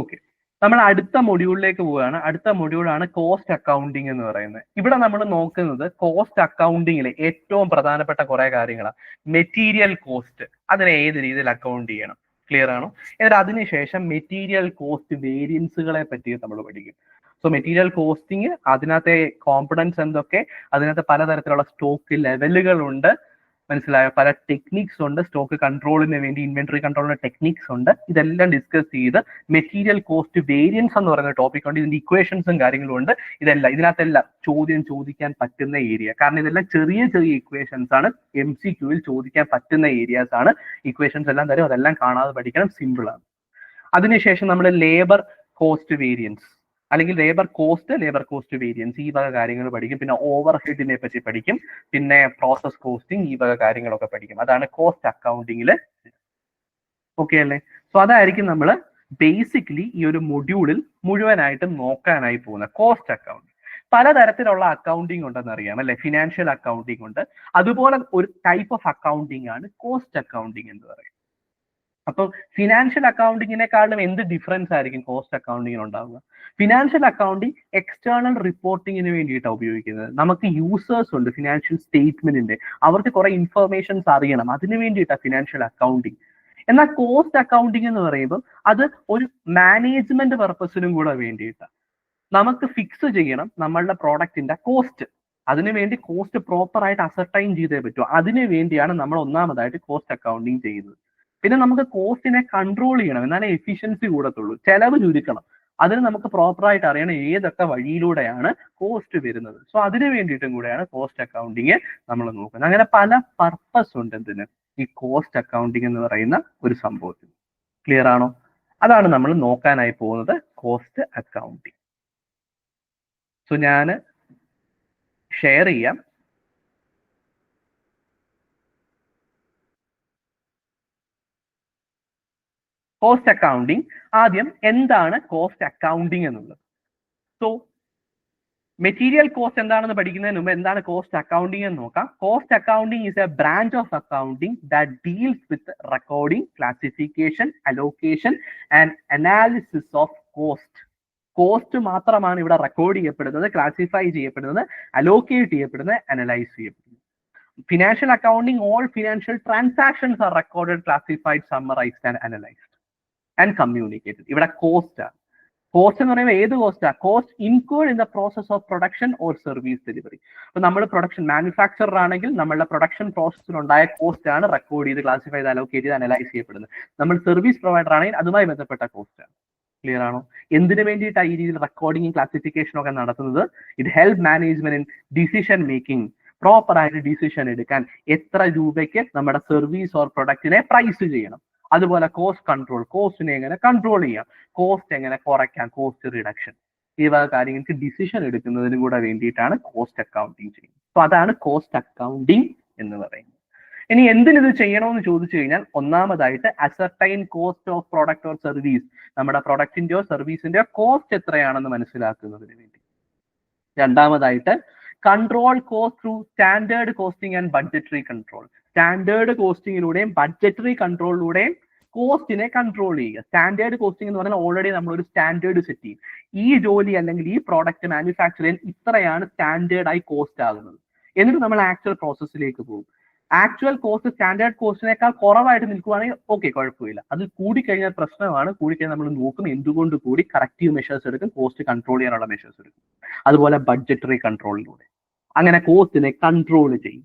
Okay, നമ്മൾ അടുത്ത മൊഡ്യൂളിലേക്ക് പോവുകയാണ്. അടുത്ത മൊഡ്യൂളാണ് കോസ്റ്റ് അക്കൗണ്ടിങ് എന്ന് പറയുന്നത്. ഇവിടെ നമ്മൾ നോക്കുന്നത് കോസ്റ്റ് അക്കൗണ്ടിങ്ങിലെ ഏറ്റവും പ്രധാനപ്പെട്ട കുറെ കാര്യങ്ങളാണ്. മെറ്റീരിയൽ കോസ്റ്റ്, അതിനെ ഏത് രീതിയിൽ അക്കൗണ്ട് ചെയ്യണം, ക്ലിയർ ആണോ? എന്നിട്ട് അതിനുശേഷം മെറ്റീരിയൽ കോസ്റ്റ് വേരിയൻസുകളെ പറ്റി നമ്മൾ പഠിക്കും. സോ മെറ്റീരിയൽ കോസ്റ്റിംഗ്, അതിനകത്തെ കോമ്പണൻസ് എന്തൊക്കെ, അതിനകത്ത് പലതരത്തിലുള്ള സ്റ്റോക്ക് ലെവലുകൾ ഉണ്ട്, മനസ്സിലായോ? പല ടെക്നിക്സ് ഉണ്ട്, സ്റ്റോക്ക് കൺട്രോളിന് വേണ്ടി ഇൻവെന്ററി കൺട്രോളിന് ടെക്നിക്സ് ഉണ്ട്. ഇതെല്ലാം ഡിസ്കസ് ചെയ്ത് മെറ്റീരിയൽ കോസ്റ്റ് വേരിയൻസ് എന്ന് പറയുന്ന ടോപ്പിക് ഉണ്ട്. ഇതിന്റെ ഇക്വേഷൻസും കാര്യങ്ങളും ഉണ്ട്. ഇതിനകത്തെല്ലാം ചോദ്യം ചോദിക്കാൻ പറ്റുന്ന ഏരിയ, കാരണം ഇതെല്ലാം ചെറിയ ചെറിയ ഇക്വേഷൻസ് ആണ്. MCQവിൽ ചോദിക്കാൻ പറ്റുന്ന ഏരിയാസ് ആണ്. ഇക്വേഷൻസ് എല്ലാം തരും, അതെല്ലാം കാണാതെ പഠിക്കണം, സിമ്പിൾ ആണ്. അതിനുശേഷം നമ്മൾ ലേബർ കോസ്റ്റ് വേരിയൻസ് അല്ലെങ്കിൽ ലേബർ കോസ്റ്റ് വേരിയൻസ്, ഈ വക കാര്യങ്ങൾ പഠിക്കും. പിന്നെ ഓവർ ഹെഡിനെ പറ്റി പഠിക്കും. പിന്നെ പ്രോസസ് കോസ്റ്റിംഗ്, ഈ വക കാര്യങ്ങളൊക്കെ പഠിക്കും. അതാണ് കോസ്റ്റ് അക്കൗണ്ടിങ്ങിൽ. ഓക്കെ അല്ലേ? സോ അതായിരിക്കും നമ്മൾ ബേസിക്കലി ഈ ഒരു മൊഡ്യൂളിൽ മുഴുവനായിട്ടും നോക്കാനായി പോകുന്നത്, കോസ്റ്റ് അക്കൗണ്ടിങ്. പലതരത്തിലുള്ള അക്കൗണ്ടിങ് ഉണ്ടെന്ന് അറിയാം അല്ലെ? ഫിനാൻഷ്യൽ അക്കൗണ്ടിങ് ഉണ്ട്, അതുപോലെ ഒരു ടൈപ്പ് ഓഫ് അക്കൗണ്ടിങ് ആണ് കോസ്റ്റ് അക്കൗണ്ടിങ് എന്ന് പറയുന്നത്. അപ്പം ഫിനാൻഷ്യൽ അക്കൗണ്ടിങ്ങിനെക്കാളും എന്ത് ഡിഫറൻസ് ആയിരിക്കും കോസ്റ്റ് അക്കൗണ്ടിങ്ങിന് ഉണ്ടാവുക? ഫിനാൻഷ്യൽ അക്കൗണ്ടിങ് എക്സ്റ്റേണൽ റിപ്പോർട്ടിങ്ങിന് വേണ്ടിയിട്ടാണ് ഉപയോഗിക്കുന്നത്. നമുക്ക് യൂസേഴ്സ് ഉണ്ട് ഫിനാൻഷ്യൽ സ്റ്റേറ്റ്മെന്റിന്റെ, അവർക്ക് കുറെ ഇൻഫർമേഷൻസ് അറിയണം, അതിന് വേണ്ടിയിട്ടാണ് ഫിനാൻഷ്യൽ അക്കൗണ്ടിങ്. എന്നാൽ കോസ്റ്റ് അക്കൗണ്ടിങ് എന്ന് പറയുമ്പോൾ അത് ഒരു മാനേജ്മെന്റ് പർപ്പസിനും കൂടെ വേണ്ടിയിട്ടാണ്. നമുക്ക് ഫിക്സ് ചെയ്യണം നമ്മളുടെ പ്രോഡക്റ്റിന്റെ കോസ്റ്റ്, അതിനുവേണ്ടി കോസ്റ്റ് പ്രോപ്പർ ആയിട്ട് അസർട്ടൈൻ ചെയ്തേ പറ്റൂ. അതിനു വേണ്ടിയാണ് നമ്മൾ ഒന്നാമതായിട്ട് കോസ്റ്റ് അക്കൗണ്ടിങ് ചെയ്യുന്നത്. പിന്നെ നമുക്ക് കോസ്റ്റിനെ കൺട്രോൾ ചെയ്യണം, എന്നാലേ എഫിഷ്യൻസി കൂടത്തുള്ളൂ. ചെലവ് ചുരുക്കണം, അതിന് നമുക്ക് പ്രോപ്പറായിട്ട് അറിയണം ഏതൊക്കെ വഴിയിലൂടെയാണ് കോസ്റ്റ് വരുന്നത്. സോ അതിന് വേണ്ടിയിട്ടും കൂടെയാണ് കോസ്റ്റ് അക്കൗണ്ടിങ് നമ്മൾ നോക്കുന്നത്. അങ്ങനെ പല പർപ്പസ് ഉണ്ട് എന്തിന്, ഈ കോസ്റ്റ് അക്കൗണ്ടിങ് എന്ന് പറയുന്ന ഒരു സംഭവത്തിന്. ക്ലിയർ ആണോ? അതാണ് നമ്മൾ നോക്കാനായി പോകുന്നത്, കോസ്റ്റ് അക്കൗണ്ടിങ്. സോ ഞാൻ ഷെയർ ചെയ്യാം. കോസ്റ്റ് അക്കൗണ്ടിങ്, ആദ്യം എന്താണ് കോസ്റ്റ് അക്കൗണ്ടിങ് എന്നുള്ളത്. സോ മെറ്റീരിയൽ കോസ്റ്റ് എന്താണെന്ന് പഠിക്കുന്നതിന് മുമ്പ് എന്താണ് കോസ്റ്റ് അക്കൗണ്ടിങ് എന്ന് നോക്കാം. Cost accounting is A branch of accounting that deals with recording, classification, allocation and analysis of cost. Cost മാത്രമാണ് ഇവിടെ റെക്കോർഡ് ചെയ്യപ്പെടുന്നത്, ക്ലാസിഫൈ ചെയ്യപ്പെടുന്നത്, അലോക്കേറ്റ് ചെയ്യപ്പെടുന്നത്, അനലൈസ് ചെയ്യപ്പെടുന്നത്. Financial accounting, all financial transactions are recorded, classified, summarised and analysed and communicated. ഇവിടെ cost ആണ്. Cost എന്ന് പറയുമ്പോൾ ഏത് Costa? Cost include in the process of production or service delivery. അപ്പൊ നമ്മൾ പ്രൊഡക്ഷൻ മാനുഫാക്ചറർ ആണെങ്കിൽ നമ്മളുടെ പ്രൊഡക്ഷൻ പ്രോസസ്സിലുണ്ടായ കോസ്റ്റ് ആണ് റെക്കോർഡ് ചെയ്ത്, ക്ലാസിഫൈ ചെയ്ത്, അലോക്കേറ്റ് ചെയ്ത്, അനലൈസ് ചെയ്യപ്പെടുന്നത്. നമ്മൾ സർവീസ് പ്രൊവൈഡർ ആണെങ്കിൽ അതുമായി ബന്ധപ്പെട്ട കോസ്റ്റ് ആണ്. ക്ലിയർ ആണോ? എന്തിനു വേണ്ടിയിട്ടാണ് ഈ രീതിയിൽ റെക്കോർഡിംഗും ക്ലാസിഫിക്കേഷനും ഒക്കെ നടത്തുന്നത്? It help management in decision making, proper ആയിട്ട് ഡിസിഷൻ എടുക്കാൻ, എത്ര രൂപയ്ക്ക് നമ്മുടെ സർവീസ് ഓർ പ്രൊഡക്റ്റിനെ പ്രൈസ് ചെയ്യണം. അതുപോലെ കോസ്റ്റ് കൺട്രോൾ, കോസ്റ്റിനെ എങ്ങനെ കൺട്രോൾ ചെയ്യാം, കോസ്റ്റ് എങ്ങനെ കുറയ്ക്കാം, കോസ്റ്റ് റിഡക്ഷൻ, ഈ വക കാര്യങ്ങൾക്ക് ഡിസിഷൻ എടുക്കുന്നതിനും കൂടെ വേണ്ടിയിട്ടാണ് കോസ്റ്റ് അക്കൗണ്ടിങ് ചെയ്യുന്നത്. സോ അതാണ് കോസ്റ്റ് അക്കൗണ്ടിങ് എന്ന് പറയുന്നത്. ഇനി എന്തിനിത് ചെയ്യണമെന്ന് ചോദിച്ചു കഴിഞ്ഞാൽ, ഒന്നാമതായിട്ട് ascertain cost of product or service, നമ്മുടെ പ്രൊഡക്റ്റിന്റെയോ സർവീസിന്റെയോ കോസ്റ്റ് എത്രയാണെന്ന് മനസ്സിലാക്കുന്നതിന് വേണ്ടി. രണ്ടാമതായിട്ട് control cost through standard costing and budgetary control. Standard കോസ്റ്റിങ്ങിലൂടെയും ബഡ്ജറ്ററി കൺട്രോളിലൂടെയും കോസ്റ്റിനെ കൺട്രോൾ ചെയ്യുക. സ്റ്റാൻഡേർഡ് കോസ്റ്റിംഗ് എന്ന് പറഞ്ഞാൽ ഓൾറെഡി നമ്മളൊരു സ്റ്റാൻഡേർഡ് സെറ്റ് ചെയ്യും. ഈ ജോലി അല്ലെങ്കിൽ ഈ പ്രോഡക്റ്റ് മാനുഫാക്ചർ ചെയ്യാൻ ഇത്രയാണ് സ്റ്റാൻഡേർഡായി കോസ്റ്റ് ആകുന്നത്. എന്നിട്ട് നമ്മൾ ആക്ച്വൽ പ്രോസസ്സിലേക്ക് പോകും. ആക്ച്വൽ കോസ്റ്റ് സ്റ്റാൻഡേർഡ് കോസ്റ്റിനേക്കാൾ കുറവായിട്ട് നിൽക്കുകയാണെങ്കിൽ ഓക്കെ, കുഴപ്പമില്ല. അത് കൂടിക്കഴിഞ്ഞാൽ പ്രശ്നമാണ്. കൂടിക്കഴിഞ്ഞാൽ നമ്മൾ നോക്കും എന്തുകൊണ്ട് കൂടി, കറക്റ്റീവ് മെഷേഴ്സ് എടുക്കും, കോസ്റ്റ് കൺട്രോൾ ചെയ്യാനുള്ള മെഷേഴ്സ് എടുക്കും. അതുപോലെ ബഡ്ജറ്ററി കൺട്രോളിലൂടെ അങ്ങനെ കോസ്റ്റിനെ കൺട്രോൾ ചെയ്യും.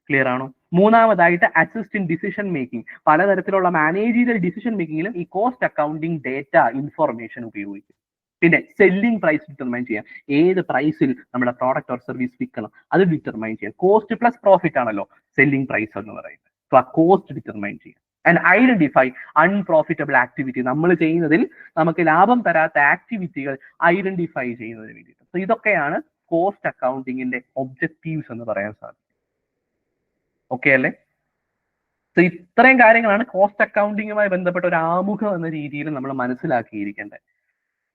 ക്ലിയർ ആണോ? മൂന്നാമതായിട്ട് അസിസ്റ്റ് ഇൻ ഡിസിഷൻ മേക്കിംഗ്. പലതരത്തിലുള്ള മാനേജീരിയൽ ഡിസിഷൻ മേക്കിങ്ങിലും ഈ കോസ്റ്റ് അക്കൗണ്ടിങ് ഡേറ്റ ഇൻഫർമേഷൻ ഉപയോഗിക്കും. പിന്നെ സെല്ലിംഗ് പ്രൈസ് ഡിറ്റർമൈൻ ചെയ്യാം, ഏത് പ്രൈസിൽ നമ്മുടെ പ്രോഡക്റ്റ് ഓർ സർവീസ് വിൽക്കണം അത് ഡിറ്റർമൈൻ ചെയ്യാം. കോസ്റ്റ് പ്ലസ് പ്രോഫിറ്റ് ആണല്ലോ സെല്ലിംഗ് പ്രൈസ് എന്ന് പറയുന്നത്. സോ ആ കോസ്റ്റ് ഡിറ്റർമൈൻ ചെയ്യാം. ആൻഡ് ഐഡന്റിഫൈ അൺപ്രോഫിറ്റബിൾ ആക്ടിവിറ്റി, നമ്മൾ ചെയ്യുന്നതിൽ നമുക്ക് ലാഭം തരാത്ത ആക്ടിവിറ്റികൾ ഐഡന്റിഫൈ ചെയ്യുന്നതിന് വേണ്ടിയിട്ട്. സോ ഇതൊക്കെയാണ് കോസ്റ്റ് അക്കൗണ്ടിങ്ങിന്റെ ഒബ്ജക്റ്റീവ്സ് എന്ന് പറയാൻ സാധിക്കും. ഓക്കെ അല്ലേ? സോ ഇത്രയും കാര്യങ്ങളാണ് കോസ്റ്റ് അക്കൗണ്ടിങ്ങുമായി ബന്ധപ്പെട്ട ഒരു ആമുഖം എന്ന രീതിയിൽ നമ്മൾ മനസ്സിലാക്കിയിരിക്കേണ്ടത്.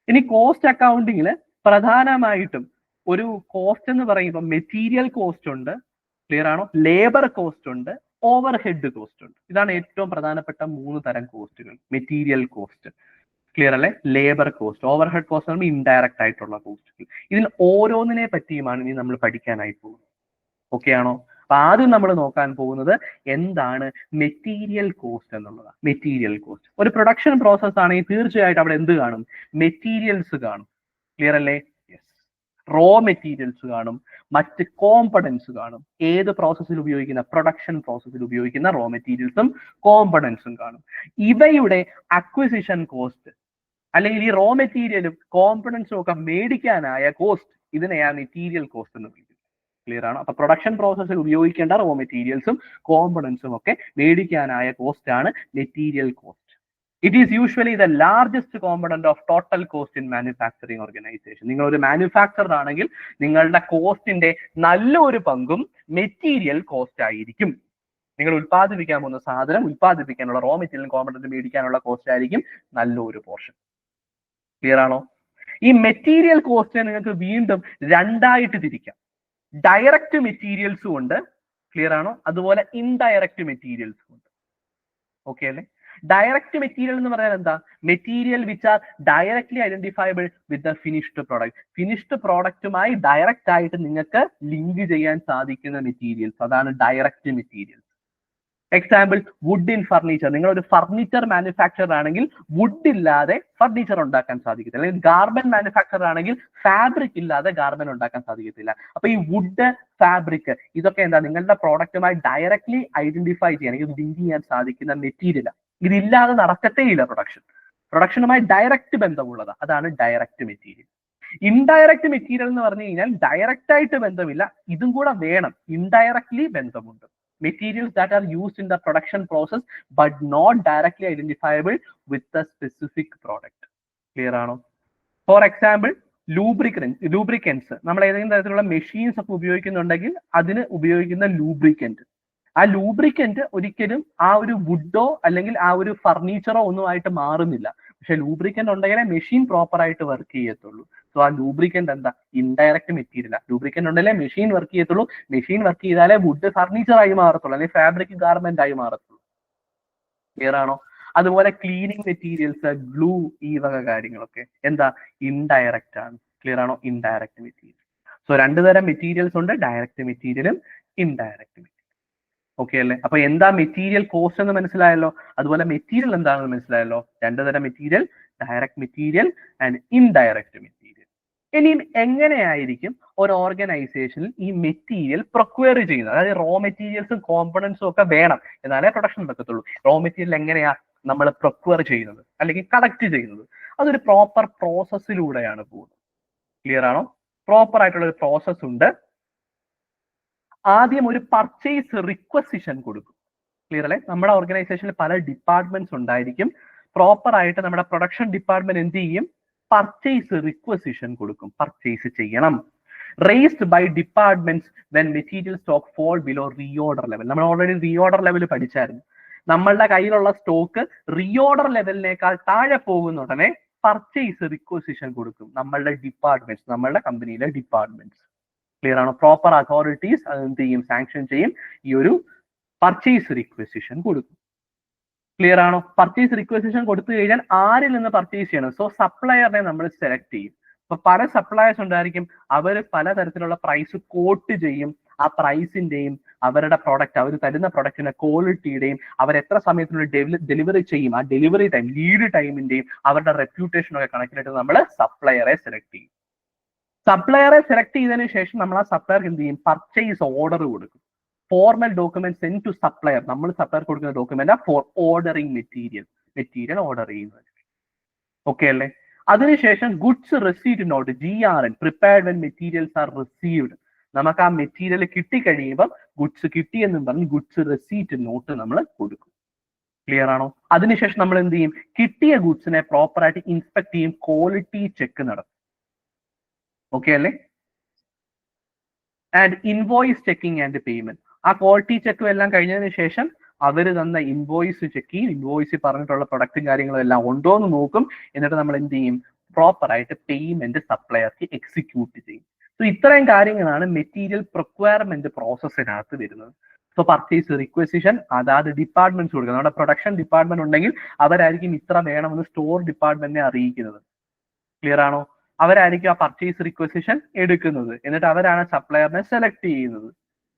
ഇനി കോസ്റ്റ് അക്കൗണ്ടിങ്ങിൽ പ്രധാനമായിട്ടും ഒരു കോസ്റ്റ് എന്ന് പറയുമ്പോൾ മെറ്റീരിയൽ കോസ്റ്റ് ഉണ്ട്, ക്ലിയർ ആണോ, ലേബർ കോസ്റ്റ് ഉണ്ട്, ഓവർ ഹെഡ് കോസ്റ്റ് ഉണ്ട്. ഇതാണ് ഏറ്റവും പ്രധാനപ്പെട്ട 3 തരം കോസ്റ്റുകൾ. മെറ്റീരിയൽ കോസ്റ്റ്, ക്ലിയർ അല്ലേ? Labour cost, over head cost നമ്മൾ ഇൻഡയറക്റ്റ് ആയിട്ടുള്ള കോസ്റ്റുകൾ. ഇതിൽ ഓരോന്നിനെ പറ്റിയുമാണ് ഇനി നമ്മൾ പഠിക്കാനായി പോകുന്നത്. ഓക്കെ ആണോ? അപ്പൊ ആദ്യം നമ്മൾ നോക്കാൻ പോകുന്നത് എന്താണ് മെറ്റീരിയൽ കോസ്റ്റ് എന്നുള്ളതാണ്. മെറ്റീരിയൽ കോസ്റ്റ് ഒരു പ്രൊഡക്ഷൻ പ്രോസസ് ആണെങ്കിൽ തീർച്ചയായിട്ടും അവിടെ എന്ത് കാണും? മെറ്റീരിയൽസ് കാണും. ക്ലിയർ അല്ലേ? റോ മെറ്റീരിയൽസ് കാണും, മറ്റ് കോമ്പണൻസ് കാണും. ഏത് പ്രോസസ്സിൽ ഉപയോഗിക്കുന്ന? പ്രൊഡക്ഷൻ പ്രോസസ്സിൽ ഉപയോഗിക്കുന്ന റോ മെറ്റീരിയൽസും കോമ്പണൻസും കാണും. ഇവയുടെ അക്വിസിഷൻ കോസ്റ്റ് അല്ലെങ്കിൽ ഈ റോ മെറ്റീരിയലും കോമ്പണൻസും ഒക്കെ മേടിക്കാനായ കോസ്റ്റ്, ഇതിനെയാണ് മെറ്റീരിയൽ കോസ്റ്റ് എന്ന് വിളിക്കുന്നത്. ക്ലിയർ ആണ്? അപ്പൊ പ്രൊഡക്ഷൻ പ്രോസസ്സിൽ ഉപയോഗിക്കേണ്ട റോ മെറ്റീരിയൽസും കോമ്പണൻസും ഒക്കെ മേടിക്കാനായ കോസ്റ്റ് ആണ് material cost. It is usually the largest component of total cost in manufacturing organization. നിങ്ങൾ ഒരു മാനുഫാക്ചറർ ആണെങ്കിൽ നിങ്ങളുടെ കോസ്റ്റിന്റെ നല്ലൊരു പങ്കും മെറ്റീരിയൽ കോസ്റ്റ് ആയിരിക്കും. നിങ്ങൾ ഉത്പാദിപ്പിക്കാൻ പോകുന്ന സാധനം ഉത്പാദിപ്പിക്കാനുള്ള റോ മെറ്റീരിയൽ കോമ്പണന്റ് മേടിക്കാനുള്ള കോസ്റ്റ് ആയിരിക്കും നല്ലൊരു പോർഷൻ. ക്ലിയർ ആണോ? ഈ മെറ്റീരിയൽ കോസ്റ്റിനെ നിങ്ങൾക്ക് വീണ്ടും രണ്ടായിട്ട് തിരിക്കാം. ഡയറക്റ്റ് മെറ്റീരിയൽസും ഉണ്ട്, ക്ലിയർ ആണോ? അതുപോലെ ഇൻഡയറക്റ്റ് മെറ്റീരിയൽസും ഉണ്ട്. ഓക്കെ അല്ലേ? ഡയറക്റ്റ് മെറ്റീരിയൽ എന്ന് പറഞ്ഞാൽ എന്താ? Material which are directly identifiable with the finished product. Finished പ്രോഡക്റ്റുമായി ഡയറക്റ്റ് ആയിട്ട് നിങ്ങൾക്ക് ലിങ്ക് ചെയ്യാൻ സാധിക്കുന്ന മെറ്റീരിയൽസ്, അതാണ് direct materials. Example, wood in furniture. നിങ്ങൾ ഒരു ഫർണിച്ചർ മാനുഫാക്ചർ ആണെങ്കിൽ വുഡ് ഇല്ലാതെ ഫർണിച്ചർ ഉണ്ടാക്കാൻ സാധിക്കത്തില്ല. അല്ലെങ്കിൽ ഗാർമെന്റ് മാനുഫാക്ചർ ആണെങ്കിൽ ഫാബ്രിക് ഇല്ലാതെ ഗാർമെന്റ് ഉണ്ടാക്കാൻ സാധിക്കത്തില്ല. അപ്പൊ ഈ വുഡ്, ഫാബ്രിക് ഇതൊക്കെ എന്താ? നിങ്ങളുടെ പ്രോഡക്റ്റുമായി ഡയറക്ട്ലി ഐഡന്റിഫൈ ചെയ്യാൻ, അല്ലെങ്കിൽ ലിങ്ക് ചെയ്യാൻ സാധിക്കുന്ന മെറ്റീരിയൽ. ഇതില്ലാതെ നടക്കത്തേ ഇല്ല പ്രൊഡക്ഷൻ. പ്രൊഡക്ഷനുമായി ഡയറക്റ്റ് ബന്ധമുള്ളത്, അതാണ് ഡയറക്റ്റ് മെറ്റീരിയൽ. ഇൻഡയറക്റ്റ് മെറ്റീരിയൽ എന്ന് പറഞ്ഞു കഴിഞ്ഞാൽ ഡയറക്റ്റ് ആയിട്ട് ബന്ധമില്ല, ഇതും കൂടെ വേണം, ഇൻഡയറക്ട്ലി ബന്ധമുണ്ട്. Materials that are used in the production process but not directly identifiable with the specific product. Clear ആണോ? For example, lubricants. നമ്മൾ ഏതെങ്കിലും തരത്തിലുള്ള മെഷീൻസ് ഒക്കെ ഉപയോഗിക്കുന്നുണ്ടെങ്കിൽ അതിന് ഉപയോഗിക്കുന്ന ലൂബ്രിക്കന്റ്, ആ ലൂബ്രിക്കന്റ് ഒരിക്കലും ആ ഒരു വുഡോ അല്ലെങ്കിൽ ആ ഒരു ഫർണിച്ചറോ ഒന്നുമായിട്ട് മാറുന്നില്ല. പക്ഷെ ലൂബ്രിക്കന്റ് ഉണ്ടെങ്കിലേ മെഷീൻ പ്രോപ്പർ ആയിട്ട് വർക്ക് ചെയ്യത്തുള്ളൂ. സോ ആ ലൂബ്രിക്കന്റ് എന്താ? Indirect material. ലൂബ്രിക്കന്റ് ഉണ്ടെങ്കിലേ മെഷീൻ വർക്ക് ചെയ്യത്തുള്ളൂ. മെഷീൻ വർക്ക് ചെയ്താലേ വുഡ് ഫർണിച്ചർ ആയി മാറത്തുള്ളൂ, അല്ലെങ്കിൽ ഫാബ്രിക് ഗാർമെന്റ് ആയി മാറത്തുള്ളൂ. ക്ലിയർ ആണോ? അതുപോലെ ക്ലീനിങ് മെറ്റീരിയൽസ്, ഗ്ലൂ, ഈ വക കാര്യങ്ങളൊക്കെ എന്താ? ഇൻഡയറക്റ്റ് ആണ്. ക്ലിയർ ആണോ? Indirect material. സോ രണ്ടു തരം മെറ്റീരിയൽസ് ഉണ്ട്, ഡയറക്റ്റ് മെറ്റീരിയലും ഇൻഡയറക്റ്റ് മെറ്റീരിയൽ. ഓക്കെ അല്ലേ? അപ്പൊ എന്താ മെറ്റീരിയൽ കോസ്റ്റ് എന്ന് മനസ്സിലായല്ലോ. അതുപോലെ മെറ്റീരിയൽ എന്താണെന്ന് മനസ്സിലായല്ലോ. രണ്ടു തരം material, direct material and indirect material. ഇനി എങ്ങനെയായിരിക്കും ഒരു ഓർഗനൈസേഷനിൽ ഈ മെറ്റീരിയൽ പ്രൊക്വയർ ചെയ്യുന്നത്? അതായത് റോ മെറ്റീരിയൽസും കോമ്പണൻസും ഒക്കെ വേണം, എന്നാലേ പ്രൊഡക്ഷൻ നടക്കത്തുള്ളൂ. റോ മെറ്റീരിയൽ എങ്ങനെയാ നമ്മൾ പ്രൊക്വയർ ചെയ്യുന്നത് അല്ലെങ്കിൽ കളക്ട് ചെയ്യുന്നത്? അതൊരു പ്രോപ്പർ പ്രോസസ്സിലൂടെയാണ് പോകുന്നത്. ക്ലിയർ ആണോ? പ്രോപ്പർ ആയിട്ടുള്ള ഒരു പ്രോസസ് ഉണ്ട്. ആദ്യം ഒരു പർച്ചേസ് റിക്വസിഷൻ കൊടുക്കും. ക്ലിയർ അല്ലേ? നമ്മുടെ ഓർഗനൈസേഷനിൽ പല ഡിപ്പാർട്ട്മെന്റ്സ് ഉണ്ടായിരിക്കും. പ്രോപ്പർ ആയിട്ട് നമ്മുടെ പ്രൊഡക്ഷൻ ഡിപ്പാർട്ട്മെന്റ് എന്ത് ചെയ്യും? പർച്ചേസ് റിക്വസിഷൻ കൊടുക്കും. പർച്ചേസ് ചെയ്യണം. Raised by departments when material stock fall below reorder level. നമ്മൾ ഓൾറെഡി റീഓർഡർ ലെവൽ പഠിച്ചായിരുന്നു. നമ്മളുടെ കയ്യിലുള്ള സ്റ്റോക്ക് റീഓർഡർ ലെവലിനേക്കാൾ താഴെ പോകുന്ന ഉടനെ പർച്ചേസ് റിക്വസിഷൻ കൊടുക്കും നമ്മളുടെ ഡിപ്പാർട്ട്മെന്റ്സ്, നമ്മളുടെ കമ്പനിയിലെ ഡിപ്പാർട്ട്മെന്റ്സ്. ക്ലിയർ ആണോ? പ്രോപ്പർ അതോറിറ്റീസ് അത് എന്ത് ചെയ്യും? സാങ്ഷൻ ചെയ്യും, ഈ ഒരു പർച്ചേസ് റിക്വസിഷൻ കൊടുക്കും. ക്ലിയർ ആണോ? പർച്ചേസ് റിക്വസിഷൻ കൊടുത്തു കഴിഞ്ഞാൽ ആരിൽ നിന്ന് പർച്ചേസ് ചെയ്യണം? സോ സപ്ലയറിനെ നമ്മൾ സെലക്ട് ചെയ്യും. അപ്പൊ പല സപ്ലയേഴ്സ് ഉണ്ടായിരിക്കും, അവർ പലതരത്തിലുള്ള പ്രൈസ് കോട്ട് ചെയ്യും. ആ പ്രൈസിന്റെയും അവരുടെ പ്രൊഡക്റ്റ്, അവർ തരുന്ന പ്രൊഡക്റ്റിന്റെ ക്വാളിറ്റിയുടെയും അവർ എത്ര സമയത്തിനുള്ളിൽ ഡെലിവറി ചെയ്യും, ആ ഡെലിവറി ടൈം, ലീഡ് ടൈമിന്റെയും അവരുടെ റെപ്യൂട്ടേഷനും ഒക്കെ കണക്കിലിട്ട് നമ്മൾ സപ്ലയറെ സെലക്ട് ചെയ്യും. സപ്ലയറെ സെലക്ട് ചെയ്തതിനു ശേഷം നമ്മൾ ആ സപ്ലയർക്ക് എന്ത് ചെയ്യും? പർച്ചേസ് ഓർഡർ കൊടുക്കും. Formal document send to supplier. നമ്മൾ സപ്ലയർ കൊടുക്കുന്ന document for ordering material order ചെയ്യുന്നത്. ഓക്കെ അല്ലേ? അതിനുശേഷം goods receipt note, GRN, prepared when materials are received. നമുക്ക് ആ മെറ്റീരിയൽ കിട്ടിക്കഴിയുമ്പോൾ ഗുഡ്സ് കിട്ടിയെന്നും പറഞ്ഞ് ഗുഡ്സ് റെസീറ്റ് നോട്ട് നമ്മൾ കൊടുക്കും. ക്ലിയർ ആണോ? അതിനുശേഷം നമ്മൾ എന്ത് ചെയ്യും? കിട്ടിയ ഗുഡ്സിനെ പ്രോപ്പർ ആയിട്ട് ഇൻസ്പെക്ട് ചെയ്യും, ക്വാളിറ്റി ചെക്ക് നടത്തും. ഓക്കെ അല്ലേ? And invoice checking and payment. ആ ക്വാളിറ്റി ചെക്കും എല്ലാം കഴിഞ്ഞതിന് ശേഷം അവർ തന്ന ഇൻവോയ്സ് ചെക്ക് ചെയ്യും. ഇൻവോയ്സ് പറഞ്ഞിട്ടുള്ള പ്രൊഡക്റ്റും കാര്യങ്ങളും എല്ലാം ഉണ്ടോ എന്ന് നോക്കും. എന്നിട്ട് നമ്മൾ എന്ത് ചെയ്യും? പ്രോപ്പർ ആയിട്ട് പേയ്മെന്റ് സപ്ലയർക്ക് എക്സിക്യൂട്ട് ചെയ്യും. സോ ഇത്രയും കാര്യങ്ങളാണ് മെറ്റീരിയൽ പ്രൊക്വയർമെന്റ് പ്രോസസ്സിനകത്ത് വരുന്നത്. സോ പർച്ചേസ് റിക്വസിഷൻ അതാത് ഡിപ്പാർട്ട്മെന്റ്സ് കൊടുക്കുക. നമ്മുടെ പ്രൊഡക്ഷൻ ഡിപ്പാർട്ട്മെന്റ് ഉണ്ടെങ്കിൽ അവരായിരിക്കും ഇത്ര വേണമെന്ന് സ്റ്റോർ ഡിപ്പാർട്ട്മെന്റിനെ അറിയിക്കുന്നത്. ക്ലിയർ ആണോ? അവരായിരിക്കും ആ പർച്ചേസ് റിക്വസിഷൻ എടുക്കുന്നത്. എന്നിട്ട് അവരാണ് സപ്ലയറിനെ സെലക്ട് ചെയ്യുന്നത്.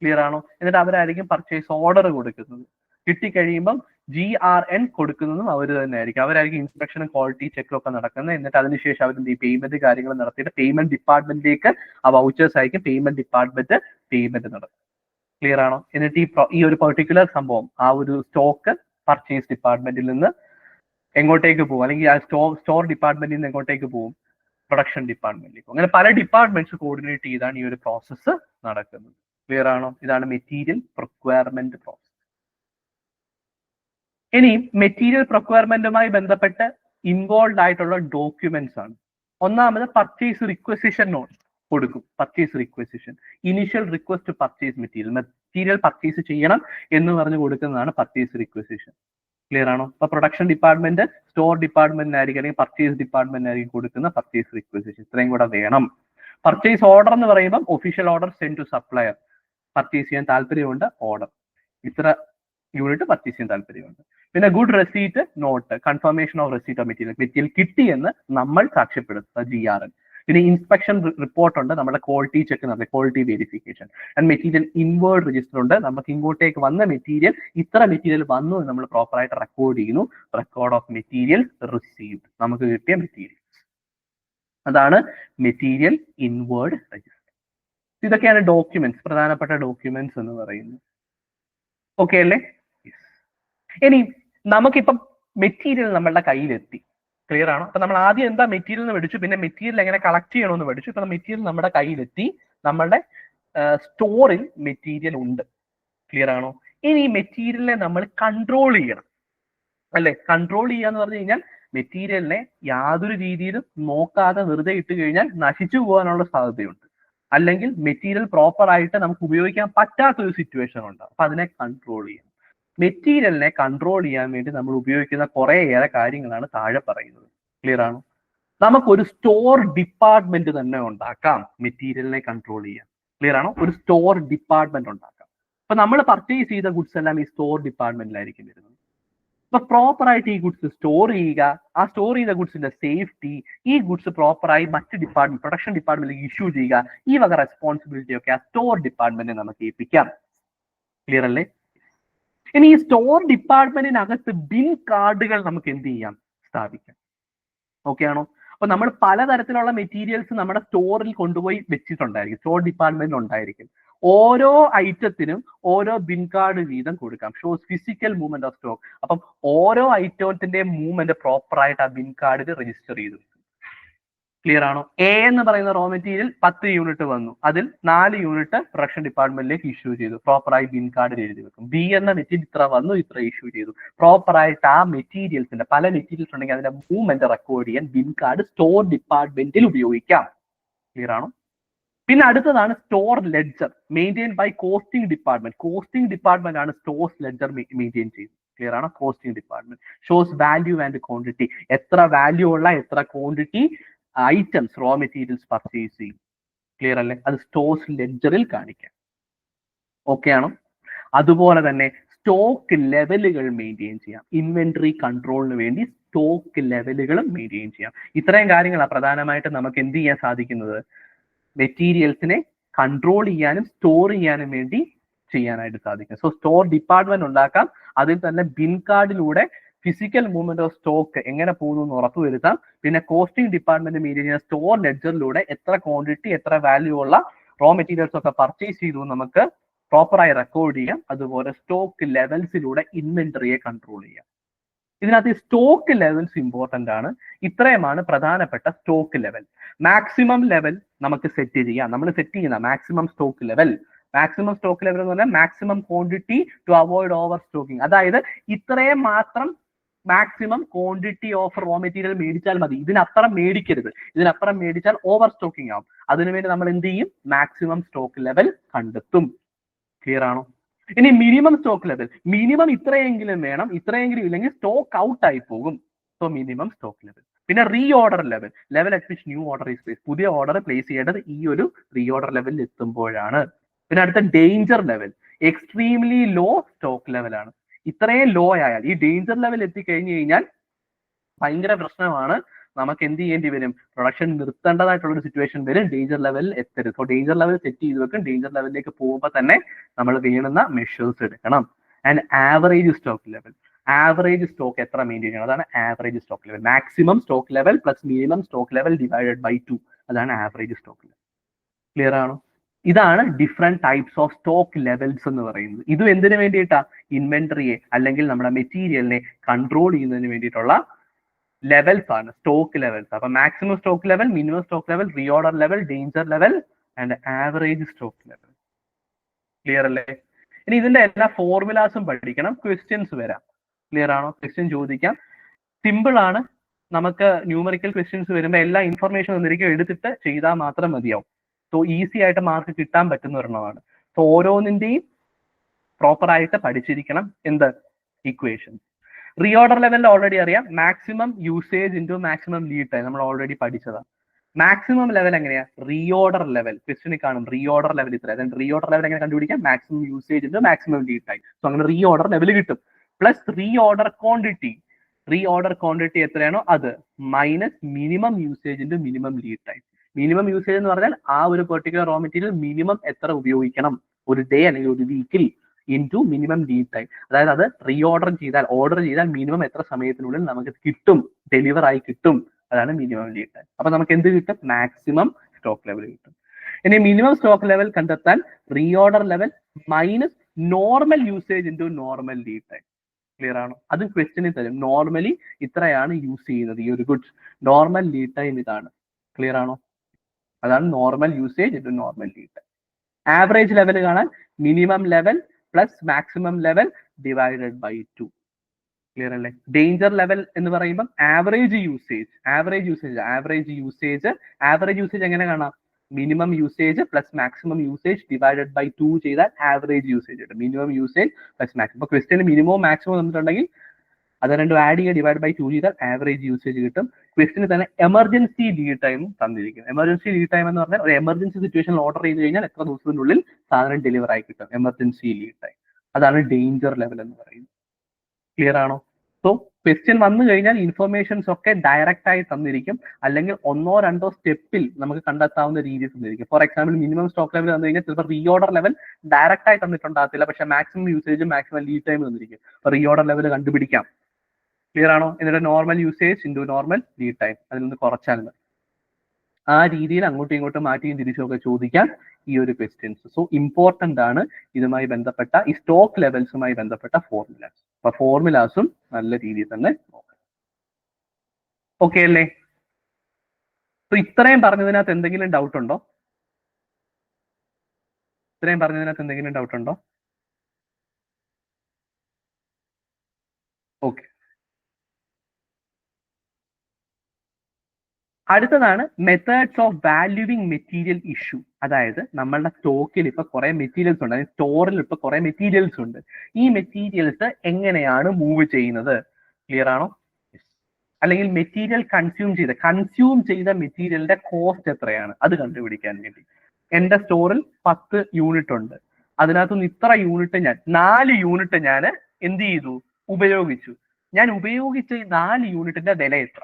ക്ലിയർ ആണോ? എന്നിട്ട് അവരായിരിക്കും പർച്ചേസ് ഓർഡർ കൊടുക്കുന്നത്. കിട്ടിക്കഴിയുമ്പം GRN കൊടുക്കുന്നതും അവർ തന്നെ ആയിരിക്കും. അവരായിരിക്കും ഇൻസ്പെക്ഷനും ക്വാളിറ്റി ചെക്കും ഒക്കെ നടക്കുന്നത്. എന്നിട്ട് അതിനുശേഷം അവർ ഈ പേയ്മെന്റ് കാര്യങ്ങൾ നടത്തിയിട്ട് പേയ്മെന്റ് ഡിപ്പാർട്ട്മെന്റിലേക്ക് ആ വൗച്ചേഴ്സ് ആയിരിക്കും പേയ്മെന്റ് ഡിപ്പാർട്ട്മെന്റ് പേയ്മെന്റ് നടത്തും. ക്ലിയർ ആണോ? എന്നിട്ട് ഈ ഒരു പെർട്ടിക്കുലർ സംഭവം ആ ഒരു സ്റ്റോക്ക് പർച്ചേസ് ഡിപ്പാർട്ട്മെന്റിൽ നിന്ന് എങ്ങോട്ടേക്ക് പോകും, അല്ലെങ്കിൽ ആ സ്റ്റോർ ഡിപ്പാർട്ട്മെന്റിൽ നിന്ന് എങ്ങോട്ടേക്ക് പോകും, പ്രൊഡക്ഷൻ ഡിപ്പാർട്ട്മെന്റിലേക്ക്. അങ്ങനെ പല ഡിപ്പാർട്ട്മെന്റ്സ് കോർഡിനേറ്റ് ചെയ്താണ് ഈ ഒരു പ്രോസസ്സ് നടക്കുന്നത്. ക്ലിയർ ആണോ? ഇതാണ് മെറ്റീരിയൽ പ്രൊക്വയർമെന്റ് പ്രോസസ്. ഇനി മെറ്റീരിയൽ പ്രൊക്വയർമെന്റുമായി ബന്ധപ്പെട്ട് ഇൻവോൾവ് ആയിട്ടുള്ള ഡോക്യുമെന്റ്സ് ആണ്. ഒന്നാമത് പർച്ചേസ് റിക്വസിഷൻ നോട്ട് കൊടുക്കും. Purchase requisition, initial request purchase material purchase ചെയ്യണം എന്ന് പറഞ്ഞ് കൊടുക്കുന്നതാണ് പർച്ചേസ് റിക്വസിഷൻ. ക്ലിയർ ആണോ? ഇപ്പൊ പ്രൊഡക്ഷൻ ഡിപ്പാർട്ട്മെന്റ് സ്റ്റോർ ഡിപ്പാർട്ട്മെന്റിനായിരിക്കും അല്ലെങ്കിൽ പർച്ചേസ് ഡിപ്പാർട്ട്മെന്റിനായിരിക്കും കൊടുക്കുന്ന പർച്ചേസ് റിക്വസിഷൻ. ഇത്രയും കൂടെ വേണം. പർച്ചേസ് ഓർഡർ എന്ന് പറയുമ്പോൾ official order send to supplier, purchase ചെയ്യാൻ താല്പര്യമുണ്ട്, ഓർഡർ ഇത്ര യൂണിറ്റ് പർച്ചേസ് ചെയ്യാൻ താല്പര്യമുണ്ട്. പിന്നെ good receipt note, confirmation of receipt of material കിട്ടിയെന്ന് നമ്മൾ സാക്ഷ്യപ്പെടുത്തുക, GRN. പിന്നെ ഇൻസ്പെക്ഷൻ റിപ്പോർട്ട് ഉണ്ട്, നമ്മുടെ ക്വാളിറ്റി ചെക്ക് നടത്തുക, quality verification. And material inward register ഉണ്ട്, നമുക്ക് ഇങ്ങോട്ടേക്ക് വന്ന മെറ്റീരിയൽ ഇത്ര മെറ്റീരിയൽ വന്നു എന്ന് നമ്മൾ പ്രോപ്പറായിട്ട് റെക്കോർഡ് ചെയ്യുന്നു. റെക്കോർഡ് ഓഫ് മെറ്റീരിയൽ റിസീവ്ഡ്, നമുക്ക് കിട്ടിയ മെറ്റീരിയൽ. അതാണ് മെറ്റീരിയൽ ഇൻവേർഡ് രജിസ്റ്റർ. ഇതൊക്കെയാണ് ഡോക്യുമെന്റ്സ്, പ്രധാനപ്പെട്ട ഡോക്യുമെന്റ്സ് എന്ന് പറയുന്നത്. ഓക്കെ അല്ലേ? ഇനി നമുക്കിപ്പം മെറ്റീരിയൽ നമ്മളുടെ കയ്യിലെത്തി. ക്ലിയർ ആണോ? അപ്പൊ നമ്മൾ ആദ്യം എന്താ മെറ്റീരിയൽ എന്ന് പഠിച്ചു, പിന്നെ മെറ്റീരിയൽ എങ്ങനെ കളക്ട് ചെയ്യണമെന്ന് പഠിച്ചു. ഇപ്പൊ മെറ്റീരിയൽ നമ്മുടെ കയ്യിലെത്തി, നമ്മളുടെ സ്റ്റോറിൽ മെറ്റീരിയൽ ഉണ്ട്. ക്ലിയർ ആണോ? ഇനി ഈ മെറ്റീരിയലിനെ നമ്മൾ കൺട്രോൾ ചെയ്യണം അല്ലെ? കൺട്രോൾ ചെയ്യാന്ന് പറഞ്ഞു കഴിഞ്ഞാൽ മെറ്റീരിയലിനെ യാതൊരു രീതിയിലും നോക്കാതെ വെറുതെ ഇട്ട് കഴിഞ്ഞാൽ നശിച്ചു പോകാനുള്ള സാധ്യതയുണ്ട്. അല്ലെങ്കിൽ മെറ്റീരിയൽ പ്രോപ്പർ ആയിട്ട് നമുക്ക് ഉപയോഗിക്കാൻ പറ്റാത്ത ഒരു സിറ്റുവേഷൻ ഉണ്ടാകും. അപ്പൊ അതിനെ കൺട്രോൾ ചെയ്യണം. മെറ്റീരിയലിനെ കൺട്രോൾ ചെയ്യാൻ വേണ്ടി നമ്മൾ ഉപയോഗിക്കുന്ന കുറേയേറെ കാര്യങ്ങളാണ് താഴെ പറയുന്നത്. ക്ലിയർ ആണോ? നമുക്കൊരു സ്റ്റോർ ഡിപ്പാർട്ട്മെന്റ് തന്നെ ഉണ്ടാക്കാം മെറ്റീരിയലിനെ കൺട്രോൾ ചെയ്യാൻ. ക്ലിയർ ആണോ? ഒരു സ്റ്റോർ ഡിപ്പാർട്ട്മെന്റ് ഉണ്ടാക്കാം. അപ്പൊ നമ്മൾ പർച്ചേസ് ചെയ്ത ഗുഡ്സ് എല്ലാം ഈ സ്റ്റോർ ഡിപ്പാർട്ട്മെന്റിലായിരിക്കും വരുന്നത്. അപ്പൊ പ്രോപ്പർ ആയിട്ട് ഈ ഗുഡ്സ് സ്റ്റോർ ചെയ്യുക, ആ സ്റ്റോർ ചെയ്ത ഗുഡ്സിന്റെ സേഫ്റ്റി, ഈ ഗുഡ്സ് പ്രോപ്പറായി മറ്റ് ഡിപ്പാർട്ട്മെന്റ് പ്രൊഡക്ഷൻ ഡിപ്പാർട്ട്മെന്റിലേക്ക് ഇഷ്യൂ ചെയ്യുക, ഈ വക റെസ്പോൺസിബിലിറ്റി ഒക്കെ ആ സ്റ്റോർ ഡിപ്പാർട്ട്മെന്റിനെ നമുക്ക് ഏൽപ്പിക്കാം. ക്ലിയർ അല്ലേ? ഇനി ഈ സ്റ്റോർ ഡിപ്പാർട്ട്മെന്റിനകത്ത് ബിൻ കാർഡുകൾ നമുക്ക് എന്ത് ചെയ്യാം? സ്ഥാപിക്കാം. ഓക്കെ ആണോ? അപ്പൊ നമ്മൾ പലതരത്തിലുള്ള മെറ്റീരിയൽസ് നമ്മുടെ സ്റ്റോറിൽ കൊണ്ടുപോയി വെച്ചിട്ടുണ്ടായിരിക്കും, സ്റ്റോർ ഡിപ്പാർട്ട്മെന്റിൽ ഉണ്ടായിരിക്കും. ഓരോ ഐറ്റത്തിനും ഓരോ ബിൻ കാർഡ് വീതം കൊടുക്കാം. Shows physical movement of stock. അപ്പം ഓരോ ഐറ്റത്തിന്റെ മൂവ്മെന്റ് പ്രോപ്പർ ആയിട്ട് ആ ബിൻ കാർഡിൽ രജിസ്റ്റർ ചെയ്തു. ക്ലിയർ ആണോ? എ എന്ന് പറയുന്ന റോ മെറ്റീരിയൽ 10 യൂണിറ്റ് വന്നു, അതിൽ 4 യൂണിറ്റ് പ്രൊഡക്ഷൻ ഡിപ്പാർട്ട്മെന്റിലേക്ക് ഇഷ്യൂ ചെയ്തു, പ്രോപ്പറായി ബിൻ കാർഡിൽ എഴുതി വെക്കും. ബി എന്ന മെറ്റീരിയൽ ഇത്ര വന്നു, ഇത്ര ഇഷ്യൂ ചെയ്തു. പ്രോപ്പറായിട്ട് ആ മെറ്റീരിയൽസിന്റെ പല മെറ്റീരിയൽസ് ഉണ്ടെങ്കിൽ അതിന്റെ മൂവ്മെന്റ് റെക്കോർഡ് ചെയ്യാൻ ബിൻ കാർഡ് സ്റ്റോർ ഡിപ്പാർട്ട്മെന്റിൽ ഉപയോഗിക്കാം. ക്ലിയർ ആണോ? പിന്നെ അടുത്തതാണ് store ledger, maintain by costing department. Costing department ആണ് സ്റ്റോർസ് ലെഡ്ജർ മെയിൻറ്റെയിൻ ചെയ്യുന്നത്. ക്ലിയർ ആണോ? Costing department shows value and quantity, എത്ര വാല്യൂ ഉള്ള എത്ര quantity items raw materials purchase ചെയ്യും. ക്ലിയർ അല്ലേ? അത് സ്റ്റോർസ് ലെഡ്ജറിൽ കാണിക്കാം. ഓക്കെ ആണോ? അതുപോലെ തന്നെ സ്റ്റോക്ക് ലെവലുകൾ മെയിൻറ്റെയിൻ ചെയ്യാം. ഇൻവെന്ററി കൺട്രോളിന് വേണ്ടി സ്റ്റോക്ക് ലെവലുകളും മെയിൻറ്റെയിൻ ചെയ്യാം. ഇത്രയും കാര്യങ്ങളാണ് പ്രധാനമായിട്ട് നമുക്ക് എന്ത് ചെയ്യാൻ സാധിക്കുന്നത്? മെറ്റീരിയൽസിനെ കൺട്രോൾ ചെയ്യാനും സ്റ്റോർ ചെയ്യാനും വേണ്ടി ചെയ്യാനായിട്ട് സാധിക്കും. സോ സ്റ്റോർ ഡിപ്പാർട്ട്മെന്റ് ഉണ്ടാക്കാം, അതിൽ തന്നെ ബിൻ കാർഡിലൂടെ ഫിസിക്കൽ മൂവ്മെന്റ് ഓഫ് സ്റ്റോക്ക് എങ്ങനെ പോകുന്നു എന്ന് ഉറപ്പുവരുത്താം. പിന്നെ കോസ്റ്റിംഗ് ഡിപ്പാർട്ട്മെന്റ് മെയിൻറ്റെയിൻ ചെയ്യുന്ന സ്റ്റോർ ലെഡ്ജറിലൂടെ എത്ര ക്വാണ്ടിറ്റി എത്ര വാല്യൂ ഉള്ള റോ മെറ്റീരിയൽസ് ഒക്കെ പർച്ചേസ് ചെയ്തു നമുക്ക് പ്രോപ്പറായി റെക്കോർഡ് ചെയ്യാം. അതുപോലെ സ്റ്റോക്ക് ലെവൽസിലൂടെ ഇൻവെന്ററിയെ കൺട്രോൾ ചെയ്യാം. ഇതിനകത്ത് സ്റ്റോക്ക് ലെവൽസ് ഇമ്പോർട്ടന്റ് ആണ്. ഇത്രയുമാണ് പ്രധാനപ്പെട്ട സ്റ്റോക്ക് ലെവൽ. മാക്സിമം ലെവൽ നമുക്ക് സെറ്റ് ചെയ്യാം. നമ്മൾ സെറ്റ് ചെയ്യുന്ന maximum stock level, maximum stock level എന്ന് പറഞ്ഞാൽ maximum quantity to avoid over stocking. അതായത് ഇത്രയും മാത്രം maximum quantity of raw material മേടിച്ചാൽ മതി, ഇതിനപ്പുറം മേടിക്കരുത്. ഇതിനപ്പുറം മേടിച്ചാൽ ഓവർ സ്റ്റോക്കിംഗ് ആവും. അതിനുവേണ്ടി നമ്മൾ എന്ത് ചെയ്യും? മാക്സിമം സ്റ്റോക്ക് ലെവൽ കണ്ടെത്തും. ക്ലിയർ ആണോ? ഇനി മിനിമം സ്റ്റോക്ക് ലെവൽ, മിനിമം ഇത്രയെങ്കിലും വേണം, ഇത്രയെങ്കിലും ഇല്ലെങ്കിൽ സ്റ്റോക്ക് ഔട്ട് ആയി പോകും. So minimum stock level. പിന്നെ reorder level, level at which new order is place. പുതിയ ഓർഡർ പ്ലേസ് ചെയ്യേണ്ടത് ഈ ഒരു റീ ഓർഡർ ലെവലിൽ എത്തുമ്പോഴാണ്. പിന്നെ അടുത്ത danger level, extremely low stock ലെവലാണ്. ഇത്രയും ലോ ആയാൽ, ഈ ഡേഞ്ചർ ലെവൽ എത്തിക്കഴിഞ്ഞു കഴിഞ്ഞാൽ ഭയങ്കര പ്രശ്നമാണ്. നമുക്ക് എന്ത് ചെയ്യേണ്ടി വരും? പ്രൊഡക്ഷൻ നിർത്തേണ്ടതായിട്ടുള്ള ഒരു സിറ്റുവേഷൻ വരും. ഡേഞ്ചർ ലെവലിൽ എത്തരുത്. സോ ഡേഞ്ചർ ലെവൽ സെറ്റ് ചെയ്ത് വെക്കും. ഡേഞ്ചർ ലെവലിലേക്ക് പോകുമ്പോൾ തന്നെ നമ്മൾ വേണ്ടുന്ന മെഷേഴ്സ് എടുക്കണം. And average stock level, average stock എത്ര മെയിൻറ്റെയിൻ ചെയ്യണം? അതാണ് average stock level. Maximum stock level plus minimum stock level divided by 2, അതാണ് ആവറേജ് സ്റ്റോക്ക് ലെവൽ. ക്ലിയർ ആണോ? ഇതാണ് different types of stock levels എന്ന് പറയുന്നത്. ഇതും എന്തിനു വേണ്ടിയിട്ടാ? ഇൻവെന്ററിയെ അല്ലെങ്കിൽ നമ്മുടെ മെറ്റീരിയലിനെ കൺട്രോൾ ചെയ്യുന്നതിന് വേണ്ടിയിട്ടുള്ള ലെവൽസ് ആണ്, സ്റ്റോക്ക് ലെവൽസ്. അപ്പൊ maximum stock level, minimum stock level, reorder level, danger level and average stock level. Clear അല്ലേ? ഇനി ഇതിന്റെ എല്ലാ ഫോർമുലാസും പഠിക്കണം. ക്വസ്റ്റ്യൻസ് വരാം. ക്ലിയർ ആണോ? ക്വസ്റ്റ്യൻ ചോദിക്കാം. സിമ്പിൾ ആണ്. നമുക്ക് ന്യൂമറിക്കൽ ക്വസ്റ്റ്യൻസ് വരുമ്പോൾ എല്ലാ ഇൻഫർമേഷൻ ഒന്നിരിക്കും എടുത്തിട്ട് ചെയ്താൽ മാത്രം മതിയാവും. സോ ഈസി ആയിട്ട് മാർക്ക് കിട്ടാൻ പറ്റുന്ന ഒരെണ്ണമാണ്. സോ ഓരോന്നിന്റെയും പ്രോപ്പർ ആയിട്ട് പഠിച്ചിരിക്കണം. എന്ത്? ഇക്വേഷൻ. റീഓർഡർ ലെവലിൽ ഓൾറെഡി അറിയാം. Maximum usage into maximum lead time നമ്മൾ ഓൾറെഡി പഠിച്ചതാണ്. മാക്സിമം ലെവൽ എങ്ങനെയാ? Reorder level. ക്വസ്റ്റിന് കാണും റീഓർഡർ ലെവൽ ഇത്ര. റീഓർഡർ ലെവൽ എങ്ങനെ കണ്ടുപിടിക്കാം? Maximum usage into maximum lead time. So അങ്ങനെ റീഓർഡർ ലെവൽ കിട്ടും. Plus reorder quantity. Reorder quantity എത്രയാണോ അത് minus minimum usage into minimum lead time. Minimum usage എന്ന് പറഞ്ഞാൽ ആ ഒരു പെർട്ടിക്കുലർ റോ മെറ്റീരിയൽ മിനിമം എത്ര ഉപയോഗിക്കണം ഒരു ഡേ അല്ലെങ്കിൽ ഒരു വീക്കിൽ ഇൻറ്റു മിനിമം ലീഡ് ടൈം. അതായത് അത് റീഓർഡർ ചെയ്താൽ, ഓർഡർ ചെയ്താൽ മിനിമം എത്ര സമയത്തിനുള്ളിൽ നമുക്ക് കിട്ടും, ഡെലിവർ ആയി കിട്ടും, അതാണ് മിനിമം ലീഡ് ടൈം. അപ്പൊ നമുക്ക് എന്ത് കിട്ടും? മാക്സിമം സ്റ്റോക്ക് ലെവൽ കിട്ടും. ഇനി മിനിമം സ്റ്റോക്ക് ലെവൽ കണ്ടെത്താൻ reorder level minus normal usage into normal lead time. Clear ആണോ? അത് ക്വസ്റ്റ്യനിൽ തരും. നോർമലി ഇത്രയാണ് യൂസ് ചെയ്യുന്നത് ഈ ഒരു ഗുഡ്സ്. നോർമൽ ലീഡ് ടൈം ഇതാണ്. ക്ലിയർ ആണോ? അതാണ് normal usage into normal lead time. Average level കാണാൻ minimum level plus maximum level divided by 2. Clear അല്ലേ? ഡേഞ്ചർ ലെവൽ എന്ന് പറയുമ്പോൾ ആവറേജ് യൂസേജ്. ആവറേജ് യൂസേജ് എങ്ങനെ കാണാം? Minimum usage plus maximum usage divided by 2 ചെയ്താൽ ആവറേജ് യൂസേജ് കിട്ടും. Minimum usage plus maximum. ഇപ്പൊ ക്വസ്റ്റ്യന് മിനിമവും മാക്സിമം തന്നിട്ടുണ്ടെങ്കിൽ അത് രണ്ടും ആഡ് ചെയ്യുക, ഡിവൈഡ് ബൈ 2 ചെയ്താൽ ആവറേജ് യൂസേജ് കിട്ടും. ക്വസ്റ്റിന് തന്നെ എമർജൻസി ലീഡ് ടൈം തന്നിരിക്കും. എമർജൻസി ലീഡ് ടൈം എന്ന് പറഞ്ഞാൽ ഒരു എമർജൻസി സിറ്റുവേഷനിൽ ഓർഡർ ചെയ്ത് കഴിഞ്ഞാൽ എത്ര ദിവസത്തിനുള്ളിൽ സാധനം ഡെലിവർ ആയി കിട്ടും. Emergency lead time. അതാണ് ഡേഞ്ചർ ലെവൽ എന്ന് പറയുന്നത്. ക്ലിയർ ആണോ? സോ ക്വസ്റ്റ്യൻ വന്നു കഴിഞ്ഞാൽ ഇൻഫർമേഷൻസ് ഒക്കെ ഡയറക്റ്റ് ആയി തന്നിരിക്കും, അല്ലെങ്കിൽ ഒന്നോ രണ്ടോ സ്റ്റെപ്പിൽ നമുക്ക് കണ്ടെത്താവുന്ന രീതിയിൽ തന്നിരിക്കും. For example minimum stock level തന്നു കഴിഞ്ഞാൽ ചിലപ്പോൾ റീഓർഡർ ലെവൽ ഡയറക്റ്റ് ആയി തന്നിട്ടുണ്ടാകത്തില്ല, പക്ഷെ മാക്സിമം യൂസേജും മാക്സിമം ലീഡ് ടൈം തന്നിരിക്കും. അപ്പൊ റീഓർഡർ ലെവൽ കണ്ടുപിടിക്കാം. ക്ലിയർ ആണോ? എന്നിട്ട് normal usage into normal lead time, അതിൽ നിന്ന് കുറച്ചാൽ മതി. ആ രീതിയിൽ അങ്ങോട്ടും ഇങ്ങോട്ടും മാറ്റിയും തിരിച്ചും ഒക്കെ ചോദിക്കാൻ ഈ ഒരു ക്വസ്റ്റ്യൻസ്. സോ ഇമ്പോർട്ടന്റ് ആണ് ഇതുമായി ബന്ധപ്പെട്ട ഈ സ്റ്റോക്ക് ലെവൽസുമായി ബന്ധപ്പെട്ട ഫോർമുലാസ്. അപ്പൊ ഫോർമുലാസും നല്ല രീതിയിൽ തന്നെ നോക്കാം. ഓക്കെ അല്ലേ? സോ ഇത്രയും പറഞ്ഞതിനകത്ത് എന്തെങ്കിലും ഡൗട്ട് ഉണ്ടോ? ഓക്കെ. അടുത്തതാണ് മെത്തേഡ്സ് ഓഫ് വാല്യൂവിങ് മെറ്റീരിയൽ ഇഷ്യൂ. അതായത് നമ്മളുടെ സ്റ്റോക്കിൽ ഇപ്പൊ കുറെ മെറ്റീരിയൽസ് ഉണ്ട്, അതായത് സ്റ്റോറിൽ ഇപ്പൊ കുറെ മെറ്റീരിയൽസ് ഉണ്ട്. ഈ മെറ്റീരിയൽസ് എങ്ങനെയാണ് മൂവ് ചെയ്യുന്നത്? ക്ലിയർ ആണോ? അല്ലെങ്കിൽ മെറ്റീരിയൽ കൺസ്യൂം ചെയ്ത മെറ്റീരിയലിന്റെ കോസ്റ്റ് എത്രയാണ് അത് കണ്ടുപിടിക്കാൻ വേണ്ടി. എന്റെ സ്റ്റോറിൽ 10 യൂണിറ്റ് ഉണ്ട്. അതിനകത്തുനിന്ന് ഇത്ര യൂണിറ്റ് 4 യൂണിറ്റ് ഞാൻ എന്ത് ചെയ്തു? ഉപയോഗിച്ചു. ഞാൻ ഉപയോഗിച്ച 4 യൂണിറ്റിന്റെ വില എത്ര?